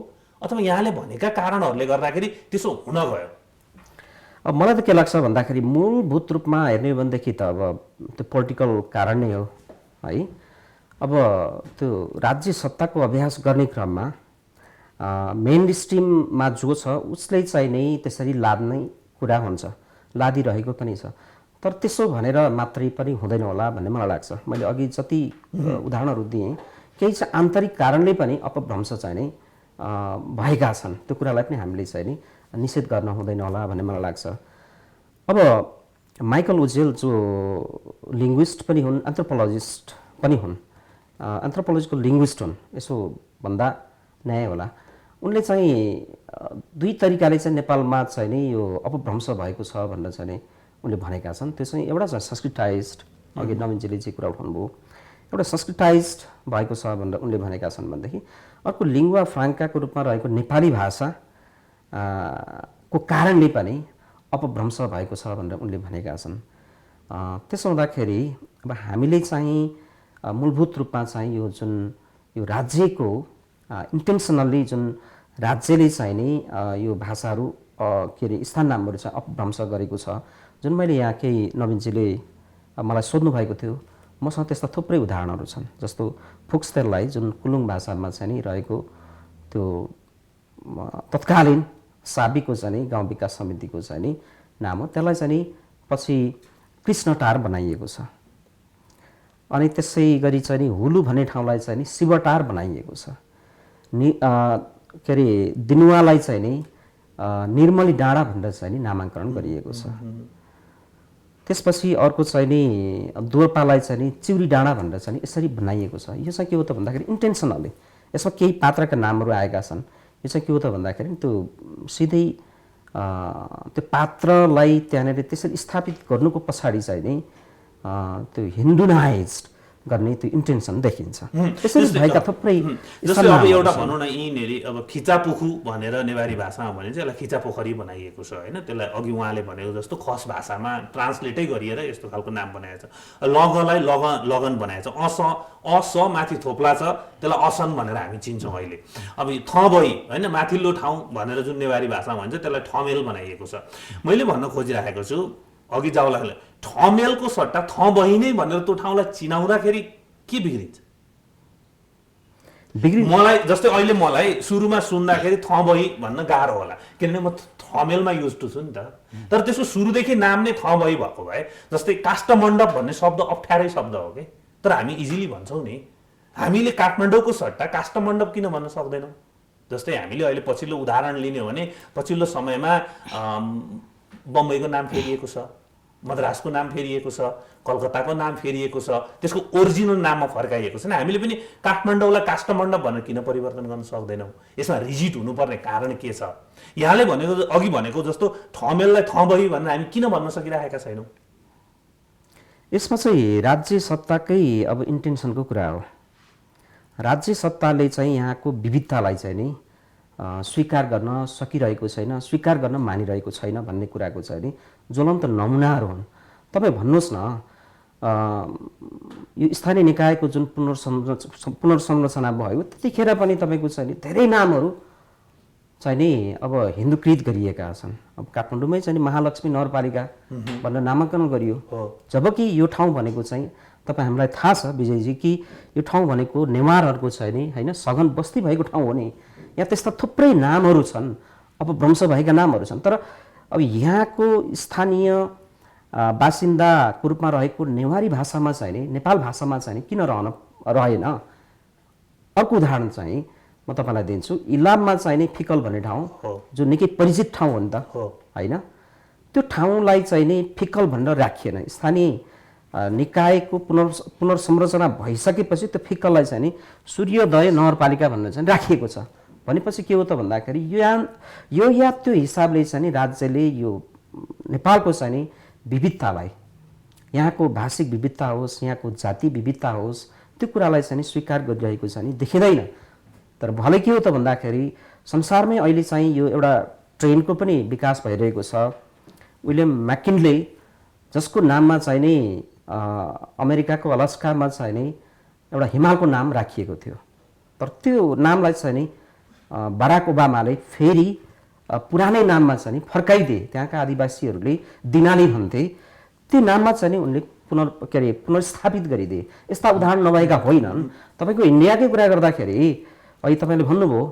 अथवा यहाँले भनेका कारणहरूले गर्दाखेरि त्यसो हुन गयो अब मलाई त के लाग्छ भन्दाखेरि मूलभूत रूपमा हेर्ने हो भनेदेखि त अब त्यो पोलिटिकल कारण नै हो है अब त्यो राज्य सत्ताको अभ्यास गर्ने क्रममा मेन स्ट्रिममा जो छ उसले चाहिँ नै त्यसरी लाद्ने कुरा हुन्छ लादिरहेको पनि छ तर त्यसो भनेर मात्रै पनि हुँदैन होला भन्ने मलाई लाग्छ मैले अघि जति उदाहरणहरू दिएँ केही चाहिँ आन्तरिक कारणले पनि अपभ्रंश चाहिँ नै भएका छन् त्यो कुरालाई पनि हामीले चाहिँ नि निषेध गर्न हुँदैन होला भन्ने मलाई लाग्छ अब माइकल ओजेल जो लिङ्ग्विस्ट पनि हुन् एन्थ्रोपोलोजिस्ट पनि हुन् एन्थ्रोपोलोजिकल लिङ्ग्विस्ट हुन् यसो भन्दा न्याय होला उनले चाहिँ दुई तरिकाले चाहिँ नेपालमा चाहिँ नि यो अपभ्रंश भएको छ भनेर चाहिँ नि उनले भनेका छन् त्यो चाहिँ एउटा चाहिँ संस्कृताइज्ड अघि नवीनजीले जे कुरा उठाउनुभयो एउटा संस्कृताइज्ड भएको छ भनेर उनले भनेका छन् भनेदेखि अर्को लिङ्गुवा फ्राङ्काको रूपमा रहेको नेपाली भाषा को कारणले पनि अपभ्रंश भएको छ भनेर उनले भनेका छन् त्यसो हुँदाखेरि अब हामीले चाहिँ मूलभूत रूपमा चाहिँ यो जुन यो राज्यको इन्टेन्सनल्ली जुन राज्यले चाहिँ नि यो भाषाहरू के अरे स्थान नामहरू चाहिँ अपभ्रंश गरेको छ जुन मैले यहाँ केही नवीनजीले मलाई सोध्नु भएको थियो मसँग त्यस्ता थुप्रै उदाहरणहरू छन् जस्तो फुक्सतेललाई जुन कुलुङ भाषामा चाहिँ नि रहेको त्यो तत्कालीन साबिको चाहिँ नि गाउँ विकास समितिको चाहिँ नि नाम हो त्यसलाई चाहिँ नि पछि कृष्णटार बनाइएको छ अनि त्यसै गरी चाहिँ नि हुलु भन्ने ठाउँलाई चाहिँ नि शिवटार बनाइएको छ के अरे दिनुवालाई चाहिँ नि निर्मली डाँडा भनेर चाहिँ नि नामाङ्करण गरिएको छ त्यसपछि अर्को चाहिँ नि दोर्पालाई चाहिँ नि चिउरी डाँडा भनेर चाहिँ नि यसरी बनाइएको छ यो चाहिँ के हो त भन्दाखेरि इन्टेन्सनली यसमा केही पात्रका नामहरू आएका छन् यो चाहिँ के हो त भन्दाखेरि त्यो सिधै त्यो पात्रलाई त्यहाँनिर त्यसरी स्थापित गर्नुको पछाडि चाहिँ नि त्यो हिन्डुनाइज्ड गर्ने त्यो इन्टेन्सन देखिन्छ त्यसरी भएका थुप्रै जस्तै अब एउटा भनौँ न यिनीहरू अब खिचापुखु भनेर नेवारी भाषामा भने चाहिँ यसलाई खिचापोखरी बनाइएको छ होइन त्यसलाई अघि उहाँले भनेको जस्तो खस भाषामा ट्रान्सलेटै गरिएर यस्तो खालको नाम बनाएको छ लगलाई लगन बनाएको छ अस माथि थोप्ला छ त्यसलाई असन भनेर हामी चिन्छौँ अहिले अब थबई होइन माथिल्लो ठाउँ भनेर जुन नेवारी भाषामा भन्छ त्यसलाई ठमेल बनाइएको छ मैले भन्न खोजिरहेको छु अघि जाउलाले ठमेलको सट्टा थबही नै भनेर त्यो ठाउँलाई चिनाउँदाखेरि के बिग्रिन्छ मलाई जस्तै अहिले मलाई सुरुमा सुन्दाखेरि थबही भन्न गाह्रो होला किनभने म थमेलमा युज टु छु नि त तर त्यसको सुरुदेखि नाम नै थबही भएको भए जस्तै काष्ठमण्डप भन्ने शब्द अप्ठ्यारै शब्द हो कि तर हामी इजिली भन्छौँ नि हामीले काठमाडौँको सट्टा काष्ठमण्डप किन भन्न सक्दैनौँ जस्तै हामीले अहिले पछिल्लो उदाहरण लिने हो भने पछिल्लो समयमा बम्बईको नाम फेरिएको छ मद्रासको नाम फेरिएको छ कलकत्ताको नाम फेरिएको छ त्यसको ओरिजिनल नाममा फर्काइएको छ हामीले पनि काठमाडौँलाई काष्ठमण्डप भनेर किन परिवर्तन गर्न सक्दैनौँ यसमा रिजिट हुनुपर्ने कारण के छ यहाँले भनेको अघि भनेको जस्तो ठमेललाई थबही भनेर हामी किन भन्न सकिरहेका छैनौँ यसमा चाहिँ राज्य सत्ताकै अब इन्टेन्सनको कुरा हो राज्य सत्ताले चाहिँ यहाँको विविधतालाई चाहिँ नि स्वीकार गर्न सकिरहेको छैन स्वीकार गर्न मानिरहेको छैन भन्ने कुराको चाहिँ नि ज्वलन्त नमुनाहरू हुन् तपाईँ भन्नुहोस् न यो स्थानीय निकायको जुन पुनर्संरचना भयो त्यतिखेर पनि तपाईँको चाहिँ नि धेरै नामहरू चाहिँ नि अब हिन्दूकृत गरिएका छन्। अब काठमाडौँमै चाहिँ नि महालक्ष्मी नगरपालिका भनेर नामाकरण गरियो, जबकि यो ठाउँ भनेको चाहिँ तपाईँ हामीलाई थाहा छ विजयजी कि यो ठाउँ भनेको नेवारहरूको चाहिँ नि होइन सघन बस्ती भएको ठाउँ हो नि। यहाँ त्यस्ता थुप्रै नामहरू छन्, अपभ्रंश भएका नामहरू छन्। तर अब यहाँको स्थानीय बासिन्दाको रूपमा रहेको नेवारी भाषामा चाहिँ नि नेपाल भाषामा चाहिँ नि किन रहेन? अर्को उदाहरण चाहिँ म तपाईँलाई दिन्छु। इलाममा चाहिँ नि फिकल भन्ने ठाउँ जो निकै परिचित ठाउँ हो नि त होइन, त्यो ठाउँलाई चाहिँ नि फिकल भनेर राखिएन। स्थानीय निकायको पुनर्संरचना भइसकेपछि त्यो फिकललाई चाहिँ नि सूर्योदय नगरपालिका भनेर चाहिँ राखिएको छ। भनेपछि के हो त भन्दाखेरि यो या त्यो हिसाबले चाहिँ नि राज्यले यो नेपालको चाहिँ नि विविधतालाई, यहाँको भाषिक विविधता होस्, यहाँको जाति विविधता होस्, त्यो कुरालाई चाहिँ नि स्वीकार गरिरहेको चाहिँ नि देखिँदैन। तर भले के हो त भन्दाखेरि संसारमै अहिले चाहिँ यो एउटा ट्रेनको पनि विकास भइरहेको छ। विलियम मैकिन्ले जसको नाममा चाहिँ नि अमेरिकाको अलास्कामा चाहिँ नि एउटा हिमालको नाम राखिएको थियो, तर त्यो नामलाई चाहिँ नि बराक ओबामाले फेरि पुरानै नाममा चाहिँ नि फर्काइदिए। त्यहाँका आदिवासीहरूले दिनाली भन्थे, त्यो नाममा चाहिँ नि उनले पुनर्स्थापित गरिदिए। यस्ता उदाहरण नभएका होइनन्। तपाईँको इन्डियाकै कुरा गर्दाखेरि अहिले तपाईँले भन्नुभयो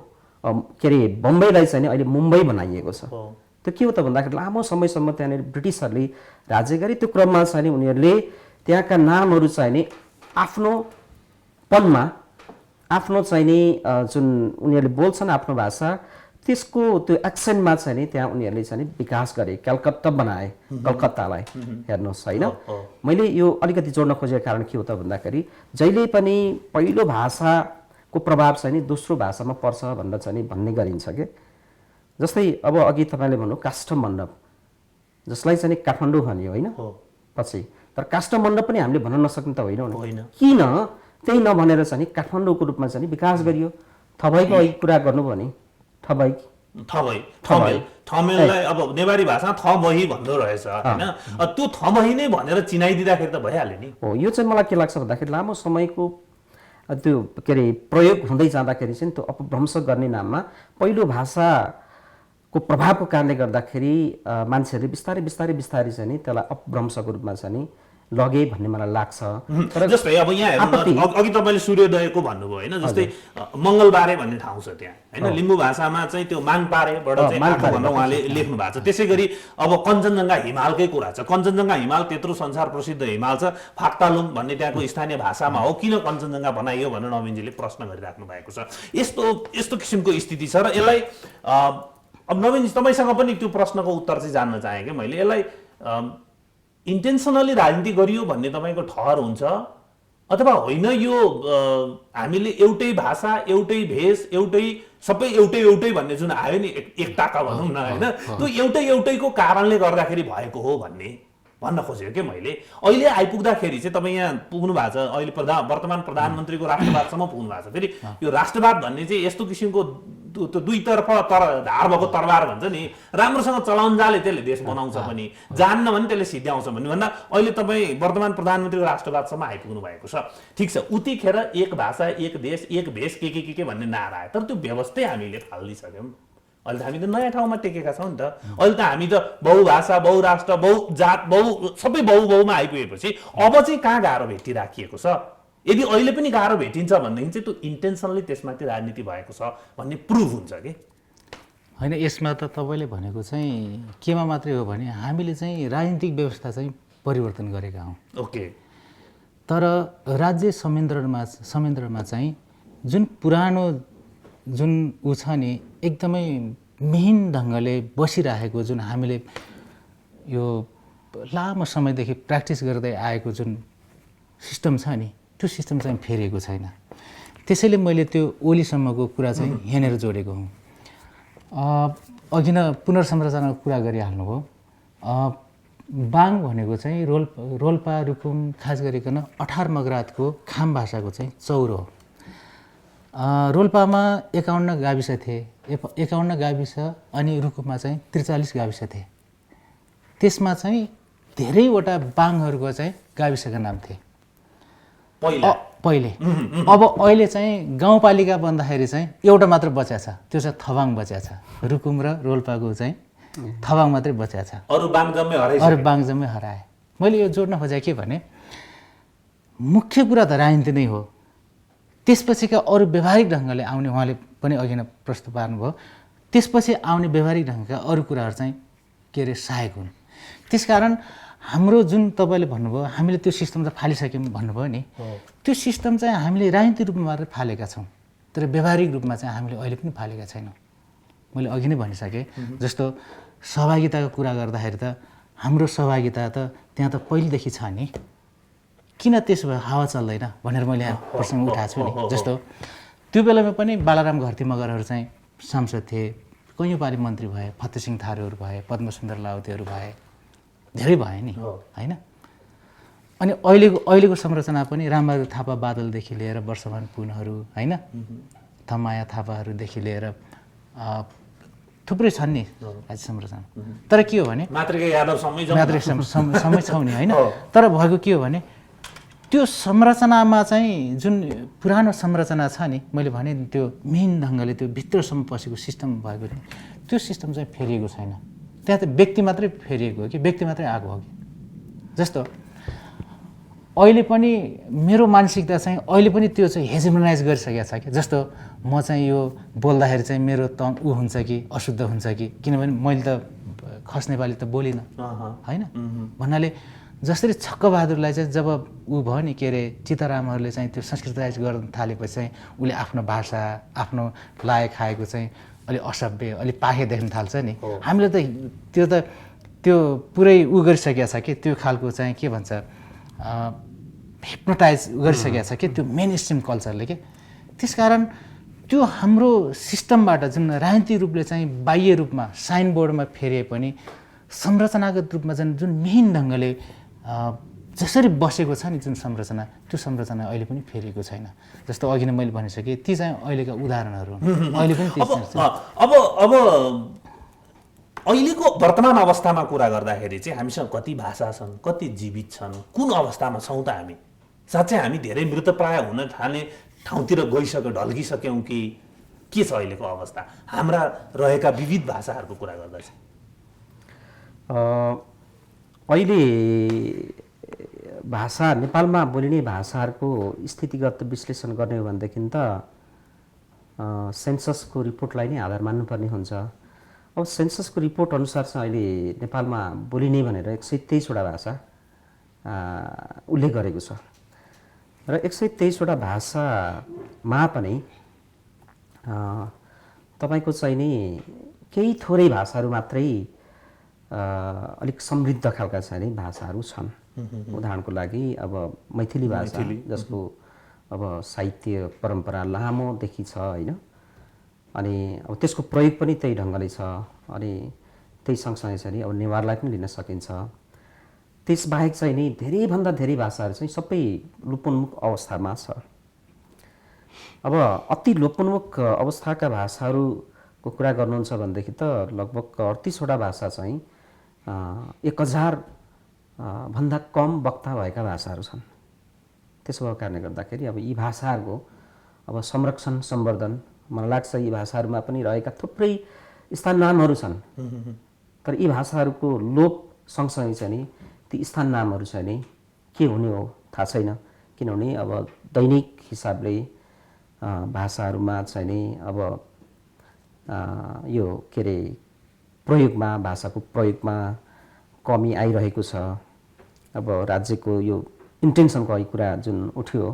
बम्बईलाई चाहिँ नि अहिले मुम्बई बनाइएको छ। त्यो के हो त भन्दाखेरि लामो समयसम्म त्यहाँनिर ब्रिटिसहरूले राज्य गरे। त्यो क्रममा चाहिँ नि उनीहरूले त्यहाँका नामहरू चाहिँ नि आफ्नो पनमा, आफ्नो चाहिँ नि जुन उनीहरूले बोल्छन् आफ्नो भाषा, त्यसको त्यो एक्सेन्टमा चाहिँ नि त्यहाँ उनीहरूले चाहिँ नि विकास गरे, कलकत्ता बनाए, कलकत्तालाई। हेर्नुहोस् होइन, मैले यो अलिकति जोड्न खोजेको कारण के हो त भन्दाखेरि जहिले पनि पहिलो भाषाको प्रभाव चाहिँ नि दोस्रो भाषामा पर्छ भनेर चाहिँ नि भन्ने गरिन्छ के। जस्तै अब अघि तपाईँले भन्नु काष्ठ मण्डप, जसलाई चाहिँ नि काठमाडौँ भनियो होइन पछि, तर काष्ठ मण्डप पनि हामीले भन्न नसक्ने त होइन। किन त्यही नभनेर चाहिँ नि काठमाडौँको रूपमा चाहिँ नि विकास गरियो? थबैको अघि कुरा गर्नुभयो नि, थमेललाई अब नेवारी भाषा थमही भन्दो रहेछ होइन, त्यो थमही नै भनेर चिनाइदिँदाखेरि त भइहाल्यो नि। हो, यो चाहिँ मलाई के लाग्छ भन्दाखेरि लामो समयको त्यो प्रयोग हुँदै जाँदाखेरि चाहिँ त्यो अपभ्रंश गर्ने नाममा पहिलो भाषाको प्रभावको कारणले गर्दाखेरि मान्छेहरूले बिस्तारै बिस्तारै बिस्तारै चाहिँ नि त्यसलाई अपभ्रंशको रूपमा चाहिँ नि लगे भन्ने मलाई लाग्छ। तर जस्तै अब यहाँ हेर्नु, अघि तपाईँले सूर्योदयको भन्नुभयो होइन, जस्तै मङ्गलबारे भन्ने ठाउँ छ त्यहाँ होइन, लिम्बू भाषामा चाहिँ त्यो माङपारेबाट चाहिँ आएको भनेर उहाँले लेख्नु भएको छ। त्यसै गरी अब कञ्चनजङ्घा हिमालकै कुरा छ, कञ्चनजङ्घा हिमाल त्यत्रो संसार प्रसिद्ध हिमाल छ, फाक्तालुङ भन्ने त्यहाँको स्थानीय भाषामा हो, किन कञ्चनजङ्घा बनाइयो भनेर नवीनजीले प्रश्न गरिराख्नु भएको छ। यस्तो किसिमको स्थिति छ र यसलाई अब नवीनजी तपाईँसँग पनि त्यो प्रश्नको उत्तर चाहिँ जान्न चाहेँ कि मैले, यसलाई इन्टेन्सनली राजनीति गरियो भन्ने तपाईँको ठहर हुन्छ अथवा होइन? यो हामीले एउटै भाषा, एउटै भेष, सबै एउटै भन्ने जुन आयो नि एकताका भनौँ न होइन, त्यो एउटैको कारणले गर्दाखेरि भएको हो भन्न खोजेको कि मैले। अहिले आइपुग्दाखेरि चाहिँ तपाईँ यहाँ पुग्नु भएको छ, अहिले वर्तमान प्रधानमन्त्रीको राष्ट्रवादसम्म पुग्नु भएको छ। फेरि यो राष्ट्रवाद भन्ने चाहिँ यस्तो किसिमको त्यो दुईतर्फ धार भएको तरबार भन्छ नि, राम्रोसँग चलाउन्जाले त्यसले देश बनाउँछ पनि, जान्न भने त्यसले सिद्ध्याउँछ भन्दा अहिले तपाईँ वर्तमान प्रधानमन्त्रीको राष्ट्रवादसम्म आइपुग्नु भएको छ। ठिक छ, उतिखेर एक भाषा, एक देश, एक भेष के भन्ने नारा आयो, तर त्यो व्यवस्थै हामीले फालिदिइसक्यौँ। अहिले त हामी त नयाँ ठाउँमा टेकेका छौँ नि त। अहिले त हामी त बहुभाषा, बहुराष्ट्र, बहुजात, सबै बहुमा आइपुगेपछि अब चाहिँ कहाँ गाह्रो भेटिराखिएको छ? यदि अहिले पनि गाह्रो भेटिन्छ भनेदेखि चाहिँ त्यो इन्टेन्सनली त्यसमाथि राजनीति भएको छ भन्ने प्रुभ हुन्छ कि होइन? यसमा त तपाईँले भनेको चाहिँ केमा मात्रै हो भने हामीले चाहिँ राजनीतिक व्यवस्था चाहिँ परिवर्तन गरेका हौँ। ओके, तर राज्य संयन्त्रमा चाहिँ जुन पुरानो जुन ऊ छ नि, एकदमै मिहिन ढङ्गले बसिरहेको जुन हामीले यो लामो समयदेखि प्र्याक्टिस गर्दै आएको जुन सिस्टम छ नि, त्यो सिस्टम चाहिँ फेरिएको छैन। त्यसैले मैले त्यो ओलीसम्मको कुरा चाहिँ यहाँनिर जोडेको हुँ। अघि न पुनर्संरचनाको कुरा गरिहाल्नुभयो। बाङ भनेको चाहिँ रोल्पा, रुकुम, खास गरिकन 18 मगरातको खाम भाषाको चाहिँ चौरो हो। रोल्पामा 51 गाविस थिए, 51 गाविस, अनि रुकुममा चाहिँ 43 गाविस थिए। त्यसमा चाहिँ धेरैवटा बाङहरूको चाहिँ गाविसका नाम थिए। पहिले। अब अहिले चाहिँ गाउँपालिका बन्दाखेरि चाहिँ एउटा मात्र बचिया छ, त्यो चाहिँ थवाङ बचिया छ। रुकुम र रोल्पाको चाहिँ थवाङ मात्रै बचिया छ, अरू बाङजम्मै हराए। मैले यो जोड्न खोजेँ के भने मुख्य कुरा त राजनीति नै हो, त्यसपछिका अरू व्यवहारिक ढङ्गले आउने, उहाँले पनि अघि नै प्रश्न पार्नुभयो, त्यसपछि आउने व्यवहारिक ढङ्गका अरू कुराहरू चाहिँ के अरे सहायक हुन्। त्यसकारण हाम्रो जुन तपाईँले भन्नुभयो हामीले त्यो सिस्टम त फालिसक्यौँ भन्नुभयो नि, त्यो सिस्टम चाहिँ हामीले राजनीतिक रूपमा मात्र फालेका छौँ, तर व्यवहारिक रूपमा चाहिँ हामीले अहिले पनि फालेका छैनौँ। मैले अघि नै भनिसकेँ, जस्तो सहभागिताको कुरा गर्दाखेरि त हाम्रो सहभागिता त त्यहाँ त पहिलेदेखि छ नि, किन त्यसो भए हावा चल्दैन भनेर मैले यहाँ प्रसङ्ग उठाएको छु नि। जस्तो त्यो बेलामा पनि बालाराम घरती मगरहरू चाहिँ सांसद थिए, कैयौँ पालि मन्त्री भए, फतेसिंह थारूहरू भए, पद्मसुन्दर लाउतेहरू भए, धेरै भए नि होइन। अनि अहिलेको संरचना पनि रामबहादुर थापा बादलदेखि लिएर वर्षमान पुनहरू होइन, थमाया थापाहरूदेखि लिएर थुप्रै छन् नि राज्य संरचना। तर के हो भने समय छौँ नि होइन। तर भएको के हो भने त्यो संरचनामा चाहिँ जुन पुरानो संरचना छ नि, मैले भने त्यो मेन ढङ्गले त्यो भित्रसम्म पसेको सिस्टम भएको थियो, त्यो सिस्टम चाहिँ फेरिएको छैन। त्यहाँ त व्यक्ति मात्रै फेरिएको हो कि व्यक्ति मात्रै आएको हो कि। जस्तो अहिले पनि मेरो मानसिकता चाहिँ अहिले पनि त्यो चाहिँ हेजिमोनाइज गरिसकेको छ कि, जस्तो म चाहिँ यो बोल्दाखेरि चाहिँ मेरो तङ ऊ हुन्छ कि अशुद्ध हुन्छ कि, किनभने मैले त खस नेपाली त बोलिनँ होइन भन्नाले जसरी छक्कबहादुरलाई चाहिँ जब ऊ भयो नि के अरे चितारामहरूले चाहिँ त्यो संस्कृताइज गर्न थालेपछि चाहिँ उसले आफ्नो भाषा आफ्नो लाए खाएको चाहिँ अलि असभ्य अलि पाखे देख्न थाल्छ नि। हामीले त त्यो पुरै ऊ गरिसकेको छ कि, त्यो खालको चाहिँ के भन्छ हिप्नोटाइज गरिसकेको छ कि त्यो मेन स्ट्रिम कल्चरले के। त्यसकारण त्यो हाम्रो सिस्टमबाट जुन राजनीतिक रूपले चाहिँ बाह्य रूपमा साइनबोर्डमा फेरिए पनि संरचनागत रूपमा जुन मेन ढङ्गले जसरी बसेको छ नि जुन संरचना, त्यो संरचना अहिले पनि फेरिएको छैन। जस्तो अघि नै मैले भनिसकेँ, ती चाहिँ अहिलेका उदाहरणहरू हुन्। अहिले पनि अब अहिलेको वर्तमान अवस्थामा कुरा गर्दाखेरि चाहिँ हामीसँग कति भाषा छन्, कति जीवित छन्, कुन अवस्थामा छौँ त हामी? साँच्चै हामी धेरै मृतप्राय हुन थाल्ने ठाउँतिर गइसक्यौँ, ढल्किसक्यौँ कि के छ अहिलेको अवस्था हाम्रा रहेका विविध भाषाहरूको कुरा गर्दा चाहिँ? अहिले भाषा नेपालमा बोलिने भाषाहरूको स्थितिगत विश्लेषण गर्ने हो भनेदेखि त सेन्ससको रिपोर्टलाई नै आधार मान्नुपर्ने हुन्छ। अब सेन्ससको रिपोर्ट अनुसार चाहिँ अहिले नेपालमा बोलिने भनेर 123वटा भाषा उल्लेख गरेको छ र 123वटा भाषामा पनि तपाईँको चाहिँ नि केही थोरै भाषाहरू मात्रै अलिक समृद्ध खालका चाहिँ नि भाषाहरू छन्। उदाहरणको लागि अब मैथिली भाषा जसको अब साहित्य परम्परा लामोदेखि छ होइन, अनि अब त्यसको प्रयोग पनि त्यही ढङ्गले छ, अनि त्यही सँगसँगै चाहिँ नि अब नेवारलाई पनि लिन सकिन्छ। त्यसबाहेक चाहिँ नि धेरैभन्दा धेरै भाषाहरू चाहिँ सबै लोपोन्मुख अवस्थामा छ। अब अति लोपोन्मुख अवस्थाका भाषाहरूको कुरा गर्नुहुन्छ भनेदेखि त लगभग 38वटा भाषा चाहिँ 1000 भन्दा कम वक्ता भएका भाषाहरू छन्। त्यसो भएको कारणले गर्दाखेरि अब यी भाषाहरूको अब संरक्षण सम्वर्धन, मलाई लाग्छ यी भाषाहरूमा पनि रहेका थुप्रै स्थान नामहरू छन्, तर यी भाषाहरूको लोप सँगसँगै चाहिँ नि ती स्थान नामहरू चाहिँ नि के हुने हो थाहा छैन। किनभने अब दैनिक हिसाबले भाषाहरूमा चाहिँ नि अब यो के अरे प्रयोगमा, भाषाको प्रयोगमा कमी आइरहेको छ। अब राज्यको यो इन्टेन्सनको कुरा जुन उठ्यो,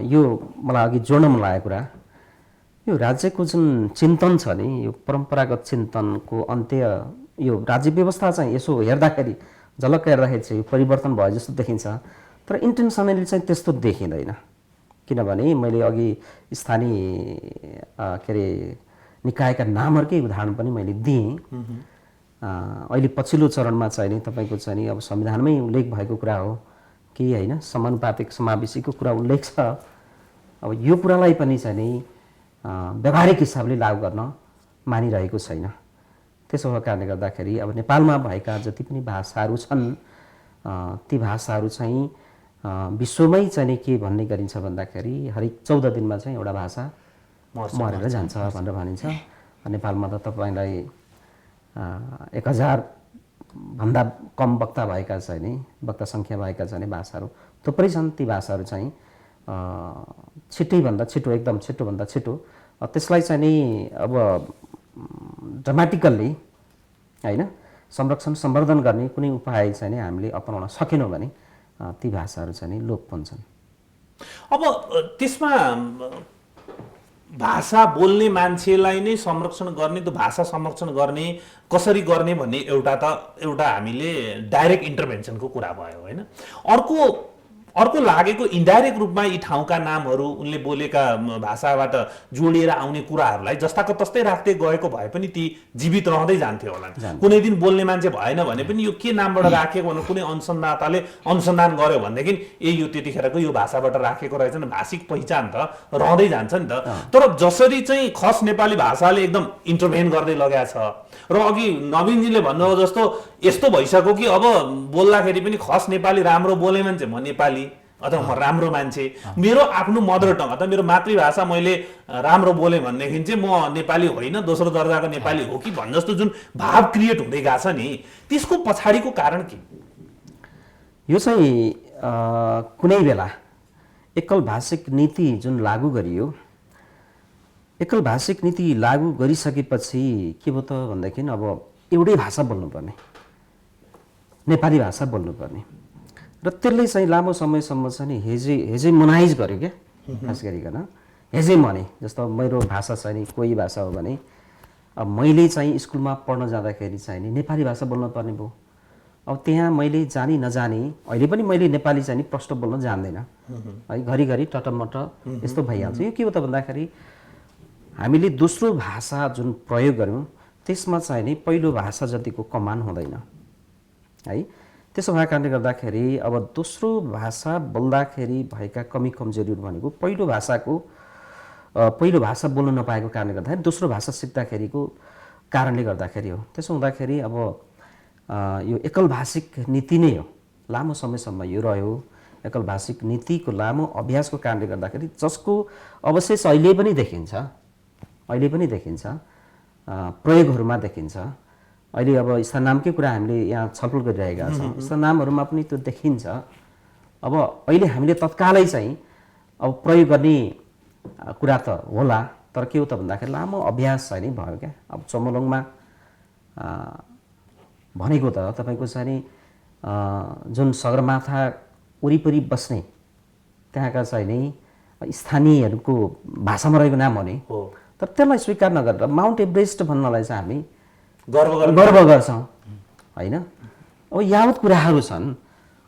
यो मलाई अघि जोड्न मन लागेको कुरा, यो राज्यको जुन चिन्तन छ नि, यो परम्परागत चिन्तनको अन्त्य, यो राज्य व्यवस्था चाहिँ यसो हेर्दाखेरि झलक्क हेर्दाखेरि चाहिँ परिवर्तन भयो जस्तो देखिन्छ, तर इन्टेन्सनली चाहिँ त्यस्तो देखिँदैन। किनभने मैले अघि स्थानीय के अरे निकायका नामहरूकै उदाहरण पनि मैले दिएँ। अहिले पछिल्लो चरणमा चाहिँ नि तपाईँको चाहिँ नि अब संविधानमै उल्लेख भएको कुरा हो कि होइन, समानुपातिक समावेशीको कुरा उल्लेख छ। अब यो कुरालाई पनि चाहिँ नि व्यावहारिक हिसाबले लागू गर्न मानिरहेको छैन। त्यसो भएको कारणले गर्दाखेरि अब नेपालमा भएका जति पनि भाषाहरू छन् ती भाषाहरू चाहिँ विश्वमै चाहिँ नि के भन्ने गरिन्छ भन्दाखेरि हरेक 14 दिनमा चाहिँ एउटा भाषा मरेर जान्छ भनेर भनिन्छ। नेपालमा त तपाईँलाई 1000 भन्दा कम वक्ता भएका चाहिँ नि वक्ता सङ्ख्या भएका चाहिँ भाषाहरू थुप्रै छन्। ती भाषाहरू चाहिँ छिटैभन्दा छिटो एकदम छिटोभन्दा छिटो त्यसलाई चाहिँ नि अब ड्रामेटिकल्ली होइन संरक्षण सम्वर्धन गर्ने कुनै उपाय चाहिँ नि हामीले अपनाउन सकेनौँ भने ती भाषाहरू चाहिँ नि लोप हुन्छन्। अब त्यसमा भाषा बोल्ने मान्छेलाई नै संरक्षण गर्ने, त्यो भाषा संरक्षण गर्ने कसरी गर्ने भन्ने एउटा हामीले डाइरेक्ट इन्टरभेन्सनको कुरा भयो होइन। अर्को लागेको इन्डाइरेक्ट रूपमा यी ठाउँका नामहरू उनले बोलेका भाषाबाट जोडिएर आउने कुराहरूलाई जस्ताको तस्तै राख्दै गएको भए पनि ती जीवित रहँदै जान्थ्यो होला। कुनै दिन बोल्ने मान्छे भएन भने पनि यो के नामबाट राखेको भनेर कुनै अनुसन्धाताले अनुसन्धान गर्यो भनेदेखि यो त्यतिखेरको यो भाषाबाट राखेको रहेछ नि, भाषिक पहिचान त रहँदै जान्छ नि त। तर जसरी चाहिँ खस नेपाली भाषाले एकदम इन्टरभेन गर्दै लगेको छ र अघि नवीनजीले भन्नुभयो जस्तो यस्तो भइसक्यो कि अब बोल्दाखेरि पनि खस नेपाली राम्रो बोले मान्छे म नेपाली अथवा म राम्रो मान्छे, मेरो आफ्नो मदर टङ अथवा मेरो मातृभाषा मैले राम्रो बोलेँ भनेदेखि चाहिँ म नेपाली होइन, दोस्रो दर्जाको नेपाली हो कि भन् जस्तो जुन भाव क्रिएट हुँदै गएको छ नि, त्यसको पछाडिको कारण के? यो चाहिँ कुनै बेला एकल भाषिक नीति जुन लागू गरियो, एकल भाषिक नीति लागू गरिसकेपछि के भयो त भन्दाखेरि अब एउटै भाषा बोल्नुपर्ने, नेपाली भाषा बोल्नुपर्ने र त्यसले चाहिँ लामो समयसम्म चाहिँ हेजेमोनाइज गर्यो क्या। खास गरिकन हेजेमनी जस्तो मेरो भाषा चाहिँ नि कोही भाषा हो भने अब मैले चाहिँ स्कुलमा पढ्न जाँदाखेरि चाहिँ नि नेपाली भाषा बोल्न पर्ने भयो। अब त्यहाँ मैले जानी नजानी अहिले पनि मैले नेपाली चाहिँ नि प्रष्ट बोल्न जान्दैन है, घरिघरि टटमट यस्तो भइहाल्छ। यो के हो त भन्दाखेरि हामीले दोस्रो भाषा जुन प्रयोग गऱ्यौँ त्यसमा चाहिँ नि पहिलो भाषा जतिको कमान हुँदैन है। त्यसो भएको कारणले गर्दाखेरि अब दोस्रो भाषा बोल्दाखेरि भएका कमी कमजोरीहरू भनेको पहिलो भाषा बोल्न नपाएको कारणले गर्दाखेरि दोस्रो भाषा सिक्दाखेरिको कारणले गर्दाखेरि हो। त्यसो हुँदाखेरि अब यो एकल भाषिक नीति नै हो, लामो समयसम्म यो रह्यो। एकल भाषिक नीतिको लामो अभ्यासको कारणले गर्दाखेरि जसको अवशेष अहिले पनि देखिन्छ, प्रयोगहरूमा देखिन्छ। अहिले अब स्थान नामकै कुरा हामीले यहाँ छलफल गरिरहेका छौँ, स्थान नामहरूमा पनि त्यो देखिन्छ। अब अहिले हामीले तत्कालै चाहिँ अब प्रयोग गर्ने कुरा त होला, तर के हो त भन्दाखेरि लामो अभ्यास चाहिँ नि भयो क्या। अब चमोलङमा भनेको त तपाईँको चाहिँ नि जुन सगरमाथा वरिपरि बस्ने त्यहाँका चाहिँ नि स्थानीयहरूको भाषामा रहेको नाम हो नि, तर त्यसलाई स्वीकार नगरेर माउन्ट एभरेस्ट भन्नलाई चाहिँ हामी गर्व गर्छौँ होइन। अब यावत कुराहरू छन्।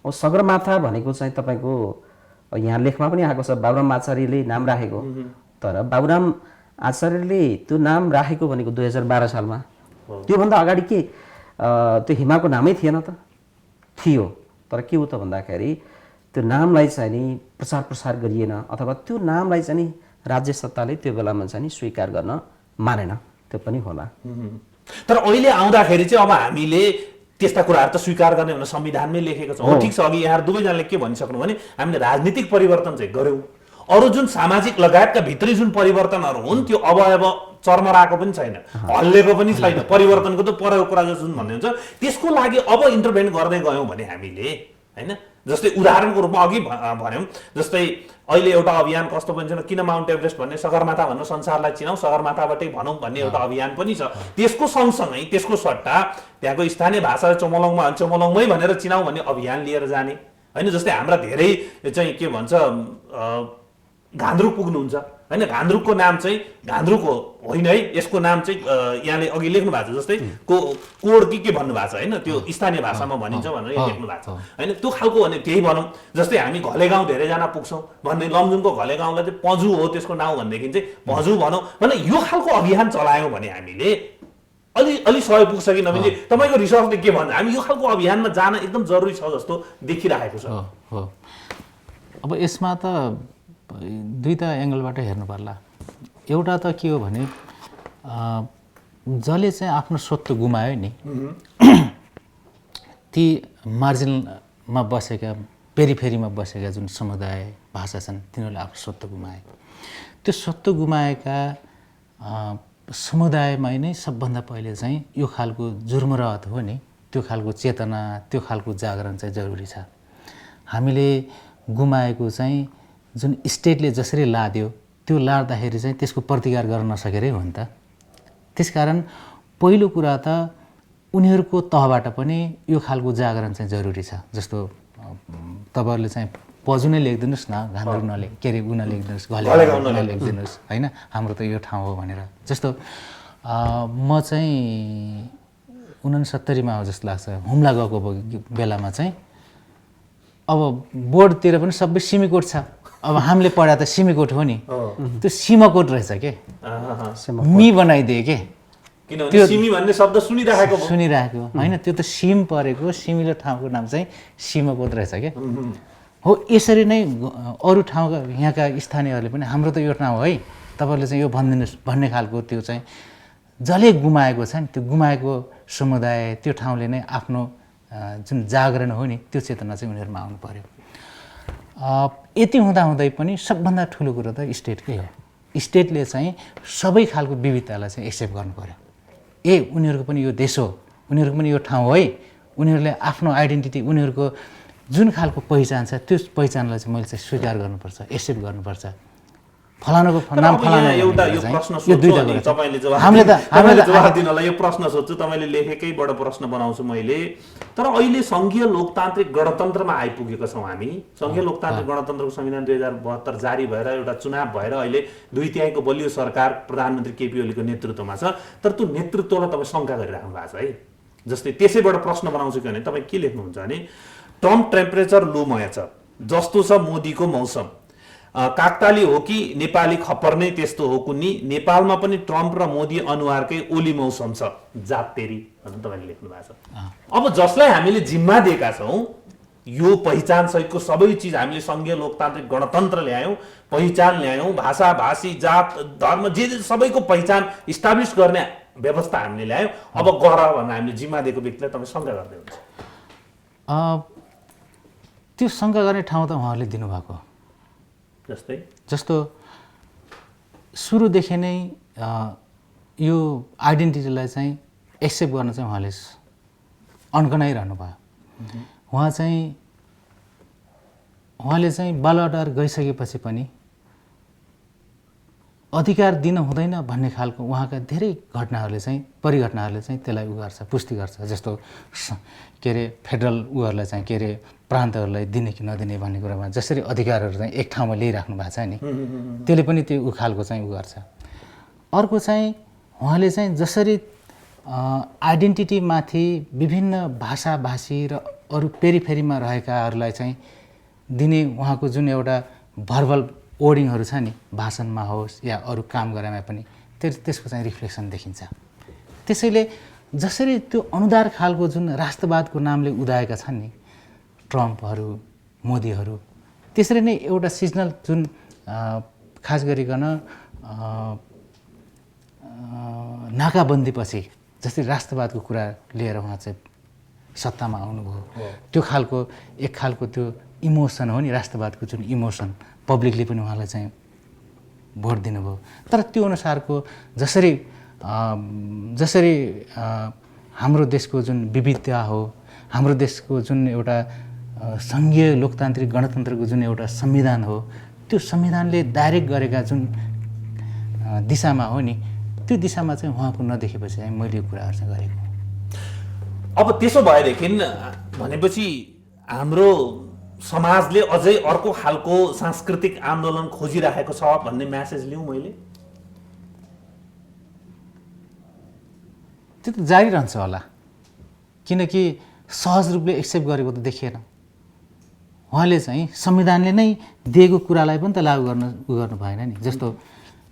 अब सगरमाथा भनेको चाहिँ तपाईँको यहाँ लेखमा पनि आएको छ, बाबुराम आचार्यले नाम राखेको, तर बाबुराम आचार्यले त्यो नाम राखेको भनेको 2012 सालमा। त्योभन्दा अगाडि के त्यो हिमाको नामै थिएन त? थियो, तर के हो त भन्दाखेरि त्यो नामलाई चाहिँ नि प्रसार गरिएन अथवा त्यो नामलाई चाहिँ नि राज्य सत्ताले त्यो बेलामा चाहिँ नि स्वीकार गर्न मानेन, त्यो पनि होला। तर अहिले आउँदाखेरि चाहिँ अब हामीले त्यस्ता कुराहरू त स्वीकार गर्ने भनेर संविधानमै लेखेको छ। हो ठिक छ, अघि यहाँ दुवैजनाले के भनिसक्नु भने हामीले राजनीतिक परिवर्तन चाहिँ गऱ्यौँ, अरू जुन सामाजिक लगायतका भित्री जुन परिवर्तनहरू हुन् त्यो अब चर्मराएको पनि छैन, हल्लेको पनि छैन। परिवर्तनको त परेको कुरा जुन भन्ने हुन्छ त्यसको लागि अब इन्टरभेन गर्दै गयौँ भने हामीले होइन, जस्तै उदाहरणको रूपमा अघि भन्यौँ जस्तै अहिले एउटा अभियान कस्तो पनि छ, किन माउन्ट एभरेस्ट भन्ने सगरमाथा भन्नु संसारलाई चिनाऊ, सगरमाथाबाटै भनौँ भन्ने एउटा अभियान पनि छ। त्यसको सँगसँगै त्यसको सट्टा त्यहाँको स्थानीय भाषा चमोलङमै भनेर चिनाऊ भन्ने अभियान लिएर जाने होइन। जस्तै हाम्रा धेरै चाहिँ के भन्छ घान्द्रुक पुग्नुहुन्छ होइन, घान्द्रुकको नाम चाहिँ घान्द्रुक होइन है, यसको नाम चाहिँ यहाँले अघि लेख्नु भएको छ जस्तै कोड के भन्नु भएको छ होइन, त्यो स्थानीय भाषामा भनिन्छ भनेर यहाँ लेख्नु भएको छ होइन। त्यो खालको भने त्यही भनौँ। जस्तै हामी घलेगाउँ धेरैजना पुग्छौँ भन्ने, लमजुङको घलेगाउँलाई चाहिँ पजु हो त्यसको नाउँ भनेदेखि चाहिँ पजु भनौँ भने यो खालको अभियान चलायौँ भने हामीले अलि सहयोग पुग्छ कि नभए तपाईँको रिसर्चले के भन्छ, हामी यो खालको अभियानमा जान एकदम जरुरी छ जस्तो देखिरहेको छ। अब यसमा त दुईटा एङ्गलबाट हेर्नु पर्ला। एउटा त के हो भने जसले चाहिँ आफ्नो स्वत्व गुमायो नि, ती मार्जिनमा बसेका पेरिफेरीमा बसेका जुन समुदाय भाषा छन् तिनीहरूले आफ्नो स्वत्व गुमाए। त्यो स्वत्व गुमाएका समुदायमै नै सबभन्दा पहिले चाहिँ यो खालको जुर्मराहत हो नि, त्यो खालको चेतना, त्यो खालको जागरण चाहिँ जरुरी छ। हामीले गुमाएको चाहिँ जुन स्टेटले जसरी लाद्यो त्यो लाड्दाखेरि चाहिँ त्यसको प्रतिकार गर्न नसकेरै हो नि त। त्यसकारण पहिलो कुरा त उनीहरूको तहबाट पनि यो खालको जागरण चाहिँ जरुरी छ। जस्तो तपाईँहरूले चाहिँ पजु नै लेखिदिनुहोस् न, घाँदुर नलेख के अरे उ नलेखिदिनुहोस्, घलेगाउँ नलेखिदिनुहोस् होइन, हाम्रो त यो ठाउँ हो भनेर। जस्तो म चाहिँ 69 हो जस्तो लाग्छ, हुम्ला गएको बेलामा चाहिँ अब बोर्डतिर पनि सबै सिमीकोट छ। अब हामीले पढा त सिमीकोट हो नि, त्यो सिमकोट रहेछ के, मी बनाइदिए के, किनभने सिमी भन्ने शब्द सुनिराखेको होइन, त्यो त सिम परेको सिमिलो ठाउँको नाम चाहिँ सिमकोट रहेछ के हो। यसरी नै अरू ठाउँका यहाँका स्थानीयहरूले पनि हाम्रो त यो ठाउँ है, तपाईँहरूले चाहिँ यो भनिदिनुहोस् भन्ने खालको त्यो चाहिँ जसले गुमाएको छ नि, त्यो गुमाएको समुदाय त्यो ठाउँले नै आफ्नो जुन जागरण हो नि त्यो चेतना चाहिँ उनीहरूमा आउनु पर्यो। यति हुँदाहुँदै पनि सबभन्दा ठुलो कुरो त स्टेटकै हो। स्टेटले चाहिँ सबै खालको विविधतालाई चाहिँ एक्सेप्ट गर्नु पर्यो। उनीहरूको पनि यो देश हो, उनीहरूको पनि यो ठाउँ है, उनीहरूले आफ्नो आइडेन्टिटी, उनीहरूको जुन खालको पहिचान छ त्यो पहिचानलाई चाहिँ मैले चाहिँ स्वीकार गर्नुपर्छ, एक्सेप्ट गर्नुपर्छ। फलानाको नाम फलाना एउटा यो प्रश्न सोध्छु अनि तपाईले जवाफ दिनलाई यो प्रश्न सोध्छु, तपाईले लेखेकैबाट प्रश्न बनाउँछु मैले। तर अहिले संघीय लोकतान्त्रिक गणतन्त्रमा आइपुगेका छौँ हामी। संघीय लोकतान्त्रिक गणतन्त्रको संविधान 2072 जारी भएर एउटा चुनाव भएर अहिले 2/3 बलियो सरकार प्रधानमन्त्री केपी ओलीको नेतृत्वमा छ। तर त्यो नेतृत्वलाई तपाईँ शङ्का गरिराख्नु भएको छ है। जस्तै त्यसैबाट प्रश्न बनाउँछु कि भने तपाईँ के लेख्नुहुन्छ भने ट्रम्प टेम्परेचर लोमय छ, जस्तो छ मोदीको मौसम, काकताली हो कि नेपाली खप्पर नै त्यस्तो हो कुन्नी, नेपालमा पनि ट्रम्प र मोदी अनुहारकै ओली मौसम छ, जातेरी भनेर तपाईँले लेख्नु भएको छ। अब जसलाई हामीले जिम्मा दिएका छौँ, यो पहिचान सहितको सबै चिज हामीले संघीय लोकतान्त्रिक गणतन्त्र ल्यायौँ, पहिचान ल्यायौँ, भाषा भाषी जात धर्म जे सबैको पहिचान इस्टाब्लिस गर्ने व्यवस्था हामीले ल्यायौँ। अब गर भनेर हामीले जिम्मा दिएको व्यक्तिलाई तपाईँ शङ्का गर्दै हुन्छ। त्यो शङ्का गर्ने ठाउँ त उहाँहरूले दिनुभएको। जस्तो सुरुदेखि नै यो आइडेन्टिटीलाई चाहिँ एक्सेप्ट गर्न चाहिँ उहाँले अन्कनाइरहनु भयो। उहाँले चाहिँ बालुवाटार गइसकेपछि पनि अधिकार दिन हुँदैन भन्ने खालको उहाँका धेरै घटनाहरूले चाहिँ परिघटनाहरूले चाहिँ त्यसलाई गर्छ, पुष्टि गर्छ। जस्तो के अरे फेडरल उहरूलाई चाहिँ के अरे प्रान्तहरूलाई दिने कि नदिने भन्ने कुरामा जसरी अधिकारहरू चाहिँ एक ठाउँमा ल्याइराख्नु भएको छ नि, त्यसले पनि त्यो खालको चाहिँ गर्छ। अर्को चाहिँ उहाँले चाहिँ जसरी आइडेन्टिटीमाथि विभिन्न भाषा भाषी र अरू पेरिफेरीमा रहेकाहरूलाई चाहिँ दिने उहाँको जुन एउटा भर्बल वर्डिङहरू छ नि, भाषणमा होस् या अरू काम गरेमा पनि त्यसको चाहिँ रिफ्लेक्सन देखिन्छ। त्यसैले जसरी त्यो अनुदार खालको जुन राष्ट्रवादको नामले उदाएका छन् नि ट्रम्पहरू, मोदीहरू, त्यसरी नै एउटा सिजनल जुन खास गरिकन नाकाबन्दीपछि जस्तै राष्ट्रवादको कुरा लिएर उहाँ चाहिँ सत्तामा आउनुभयो, त्यो खालको एक खालको त्यो इमोसन हो नि, राष्ट्रवादको जुन इमोसन पब्लिकले पनि उहाँलाई चाहिँ भोट दिनुभयो। तर त्यो अनुसारको जसरी हाम्रो देशको जुन विविधता हो, हाम्रो देशको जुन एउटा सङ्घीय लोकतान्त्रिक गणतन्त्रको जुन एउटा संविधान हो, त्यो संविधानले डाइरेक्ट गरेका जुन दिशामा हो नि, त्यो दिशामा चाहिँ उहाँको नदेखेपछि चाहिँ मैले यो कुराहरू चाहिँ गरेको। अब त्यसो भएदेखि भनेपछि हाम्रो समाजले अझै अर्को खालको सांस्कृतिक आन्दोलन खोजिराखेको छ भन्ने म्यासेज लिउँ मैले। त्यो त जारी रहन्छ होला, किनकि सहज रूपले एक्सेप्ट गरेको त देखिएन। उहाँले चाहिँ संविधानले नै दिएको कुरालाई पनि त लागू गर्नु भएन नि। जस्तो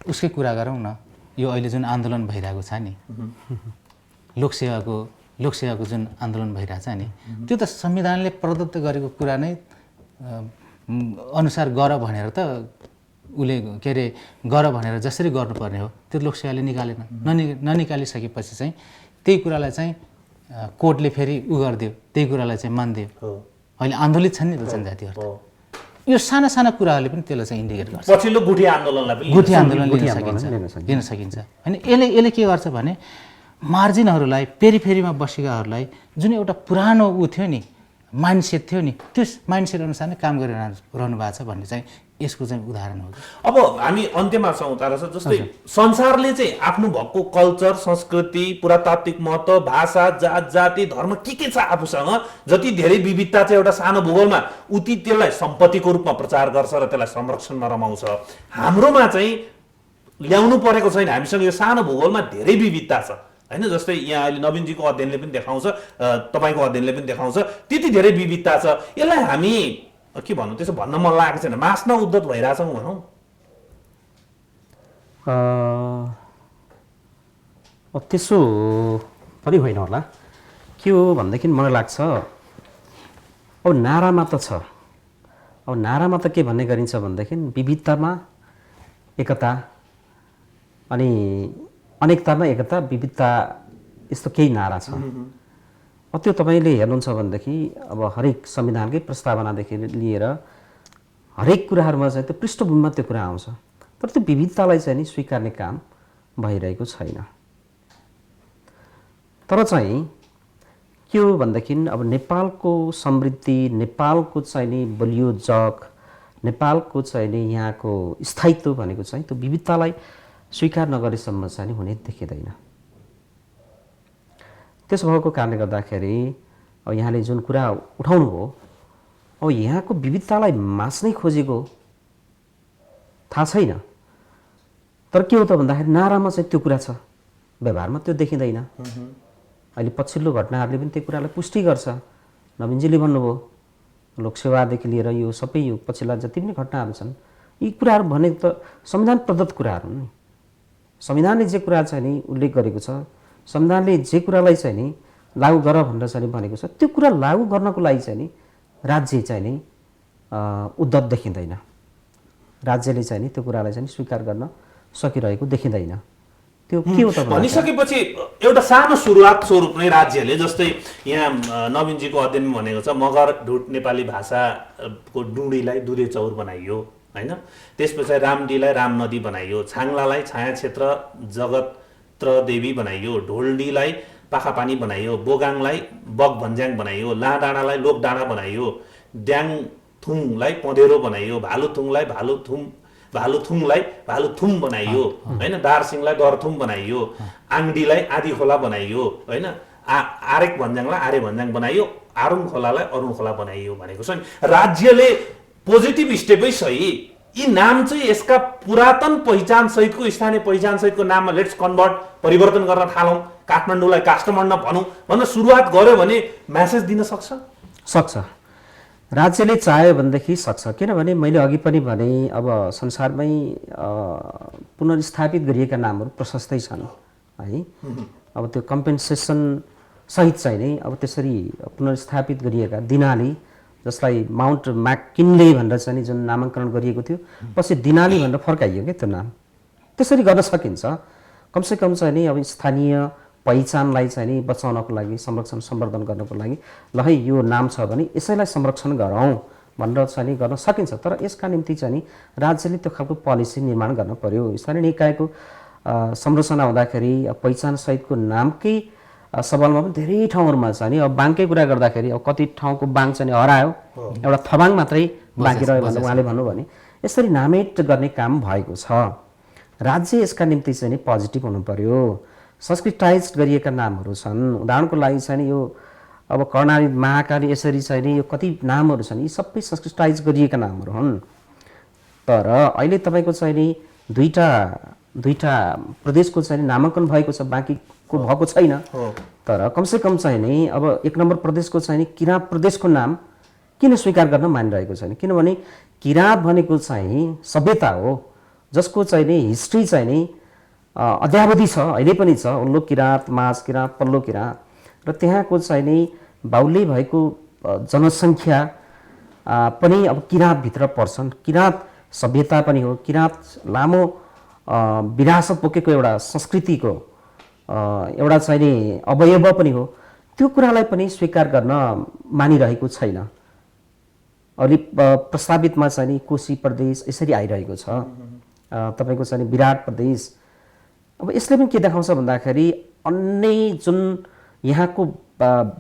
उसकै कुरा गरौँ न, यो अहिले जुन आन्दोलन भइरहेको छ नि, लोकसेवाको जुन आन्दोलन भइरहेछ नि, त्यो त संविधानले प्रदत्त गरेको कुरा नै अनुसार गर भनेर त उसले के अरे गर भनेर जसरी गर्नुपर्ने हो त्यो लोकसेवाले निकालेन। ननिकालिसकेपछि चाहिँ त्यही कुरालाई चाहिँ कोर्टले फेरि गरिदियो, त्यही कुरालाई चाहिँ मानिदियो अहिले आन्दोलित छन् नि त जनजातिहरू त। यो साना साना कुराहरूले पनि त्यसलाई चाहिँ इन्डिकेट गर्छ। पछिल्लो गुठी आन्दोलनलाई पनि गुठी आन्दोलन गुठी लिन आन्दोलन सकिन्छ लिन सकिन्छ होइन। यसले के गर्छ भने मार्जिनहरूलाई पेरिफेरीमा बसेकाहरूलाई जुन एउटा पुरानो ऊ थियो नि माइन्डसेट थियो नि त्यो माइन्डसेट अनुसार नै काम गरिरहनु भएको छ भन्ने चाहिँ यसको चाहिँ उदाहरण हो। अब हामी अन्त्यमा छौँ तारा सर, जस्तै संसारले चाहिँ आफ्नो भएको कल्चर, संस्कृति, पुरातात्विक महत्त्व, भाषा, जात जाति, धर्म के छ आफूसँग जति धेरै विविधता चाहिँ एउटा सानो भूगोलमा उति त्यसलाई सम्पत्तिको रूपमा प्रचार गर्छ र त्यसलाई संरक्षणमा रमाउँछ। हाम्रोमा चाहिँ ल्याउनु परेको छैन, हामीसँग यो सानो भूगोलमा धेरै विविधता छ होइन। जस्तै यहाँ अहिले नवीनजीको अध्ययनले पनि देखाउँछ, तपाईँको अध्ययनले पनि देखाउँछ त्यति धेरै विविधता छ। यसलाई हामी के भन्नु, त्यसो भन्न मन लागेको छैन, मास्न उद्धत भइरहेछौँ भनौँ। त्यसो पनि होइन होला। के हो भनेदेखि मलाई लाग्छ अब नारामा त छ, अब नारामा त के भन्ने गरिन्छ भनेदेखि विविधतामा एकता अनि अनेकतामा एकता, विविधता, यस्तो केही नारा छ। अब त्यो तपाईँले हेर्नुहुन्छ भनेदेखि अब हरेक संविधानकै प्रस्तावनादेखि लिएर हरेक कुराहरूमा चाहिँ त्यो पृष्ठभूमिमा त्यो कुरा आउँछ, तर त्यो विविधतालाई चाहिँ नि स्वीकार्ने काम भइरहेको छैन। तर चाहिँ के हो भनेदेखि अब नेपालको समृद्धि, नेपालको चाहिँ नि बलियो जग, नेपालको चाहिँ नि यहाँको स्थायित्व भनेको चाहिँ त्यो विविधतालाई स्वीकार नगरेसम्म चाहिँ हुने देखिँदैन। त्यसो भएको कारणले गर्दाखेरि अब यहाँले जुन कुरा उठाउनु हो, अब यहाँको विविधतालाई मास्नै खोजेको थाहा छैन, तर के हो त भन्दाखेरि नारामा चाहिँ त्यो कुरा छ, व्यवहारमा त्यो देखिँदैन। अहिले पछिल्लो घटनाहरूले पनि त्यो कुरालाई पुष्टि गर्छ। नवीनजीले भन्नुभयो लोकसेवादेखि लिएर यो सबै यो पछिल्ला जति पनि घटनाहरू छन् यी कुराहरू भनेको त संविधान प्रदत्त कुराहरू हुन् नि। संविधानले जे कुरा चाहिँ नि उल्लेख गरेको छ, संविधानले जे कुरालाई चाहिँ नि लागू गर भनेर चाहिँ भनेको छ, त्यो कुरा लागू गर्नको लागि चाहिँ नि राज्य चाहिँ नि उद्धत देखिँदैन। राज्यले चाहिँ नि त्यो कुरालाई चाहिँ स्वीकार गर्न सकिरहेको देखिँदैन। त्यो के हो त भनिसकेपछि एउटा सानो सुरुवात स्वरूप नै राज्यले, जस्तै यहाँ नवीनजीको अध्ययनमा भनेको छ मगर ढुट नेपाली भाषाको डुँडीलाई दुधे चौर बनाइयो होइन। त्यस पछाडि रामडीलाई राम नदी बनाइयो, छाङ्लालाई छाया क्षेत्र जगत्र देवी बनाइयो, ढोलडीलाई पाखापानी बनाइयो, बोगाङलाई बग भन्ज्याङ बनाइयो, लाडाँडालाई लोकडाँडा बनाइयो, ड्याङथुङलाई पँधेरो बनाइयो, भालुथुङलाई भालुथुम बनाइयो होइन, दार्सिङलाई दरथुम बनाइयो, आङडीलाई आधी खोला बनाइयो होइन, आरेक भन्ज्याङलाई आरे भन्ज्याङ बनाइयो, आरुङ खोलालाई अरुण खोला बनाइयो भनेको छ नि। राज्यले पोजिटिभ स्टेपै सही, यी नाम चाहिँ यसका पुरातन पहिचान सहितको स्थानीय पहिचान सहितको नाममा लेट्स कन्भर्ट, परिवर्तन गर्न थालौँ, काठमाडौँलाई काष्ठमण्डप भनौँ भनेर सुरुवात गर्यो भने म्यासेज दिन सक्छ। राज्यले चाह्यो भनेदेखि सक्छ। किनभने मैले अघि पनि भने अब संसारमै पुनर्स्थापित गरिएका नामहरू प्रशस्तै छन् है। अब त्यो कम्पेन्सेसन सहित चाहिँ नै अब त्यसरी पुनर्स्थापित गरिएका दिनाली, जसलाई माउन्ट म्याककिनले भनेर चाहिँ जुन नामाङ्करण गरिएको थियो पछि दिनाली भनेर फर्काइयो क्या त्यो नाम। त्यसरी गर्न सकिन्छ। कमसेकम चाहिँ नि अब स्थानीय पहिचानलाई चाहिँ नि बचाउनको लागि, संरक्षण सम्वर्धन गर्नको लागि ल है यो नाम छ भने यसैलाई संरक्षण गरौँ भनेर चाहिँ नि गर्न सकिन्छ। तर यसका निम्ति चाहिँ नि राज्यले त्यो खालको पोलिसी निर्माण गर्न पर्यो। स्थानीय निकायको संरचना हुँदाखेरि पहिचान सहितको नामकै सवालमा पनि धेरै ठाउँहरूमा चाहिँ नि अब बाङकै कुरा गर्दाखेरि अब कति ठाउँको बाङ चाहिँ हरायो, एउटा थबाङ मात्रै बाँकी रह्यो भनेर उहाँले भन्नु भने यसरी नामेट गर्ने काम भएको छ। राज्य यसका निम्ति चाहिँ नि पोजिटिभ हुनु पर्यो। संस्कृताइज गरिएका नामहरू छन्, उदाहरणको लागि चाहिँ यो अब कर्णाली महाकाली यसरी चाहिँ नि यो कति नामहरू छन्, यी सबै संस्कृताइज गरिएका नामहरू हुन्। तर अहिले तपाईँको चाहिँ नि दुईटा प्रदेशको चाहिँ नामाङ्कन भएको छ, बाँकीको भएको छैन। तर कमसेकम चाहिँ नि अब एक नम्बर प्रदेशको चाहिँ नि किराँत प्रदेशको नाम किन स्वीकार गर्न मानिरहेको छैन? किनभने किराँत भनेको चाहिँ सभ्यता हो जसको चाहिँ नि हिस्ट्री चाहिँ नि अद्यावधि छ, अहिले पनि छ। उल्लो किराँत, माझ किराँत, पल्लो किराँत र त्यहाँको चाहिँ नि बाहुल्य भएको जनसङ्ख्या पनि अब किराँतभित्र पर्छन्। किराँत सभ्यता पनि हो, किराँत लामो विरासत बोकेको एउटा संस्कृतिको एउटा चाहिँ नि अवयव पनि हो। त्यो कुरालाई पनि स्वीकार गर्न मानिरहेको छैन। अहिले प्रस्तावितमा चाहिँ नि कोशी प्रदेश यसरी आइरहेको छ, तपाईँको चाहिँ नि विराट प्रदेश। अब यसले पनि के देखाउँछ भन्दाखेरि अन्य जुन यहाँको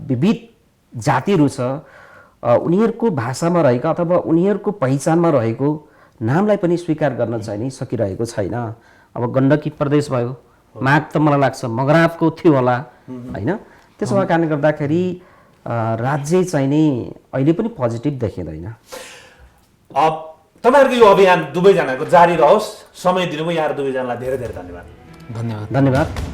विविध जातिहरू छ उनीहरूको भाषामा रहेका अथवा उनीहरूको पहिचानमा रहेको नामलाई पनि स्वीकार गर्न चाहिँ नि सकिरहेको छैन। अब गण्डकी प्रदेश भयो, माग त मलाई लाग्छ मगराबको थियो होला होइन। त्यसो भएको कारणले गर्दाखेरि राज्य चाहिँ नि अहिले पनि पोजिटिभ देखिँदैन। तपाईँहरूको यो अभियान दुवैजनाको जारी रहोस्। समय दिनुभयो यहाँहरू दुवैजनालाई धेरै धेरै धन्यवाद। धन्यवाद। धन्यवाद।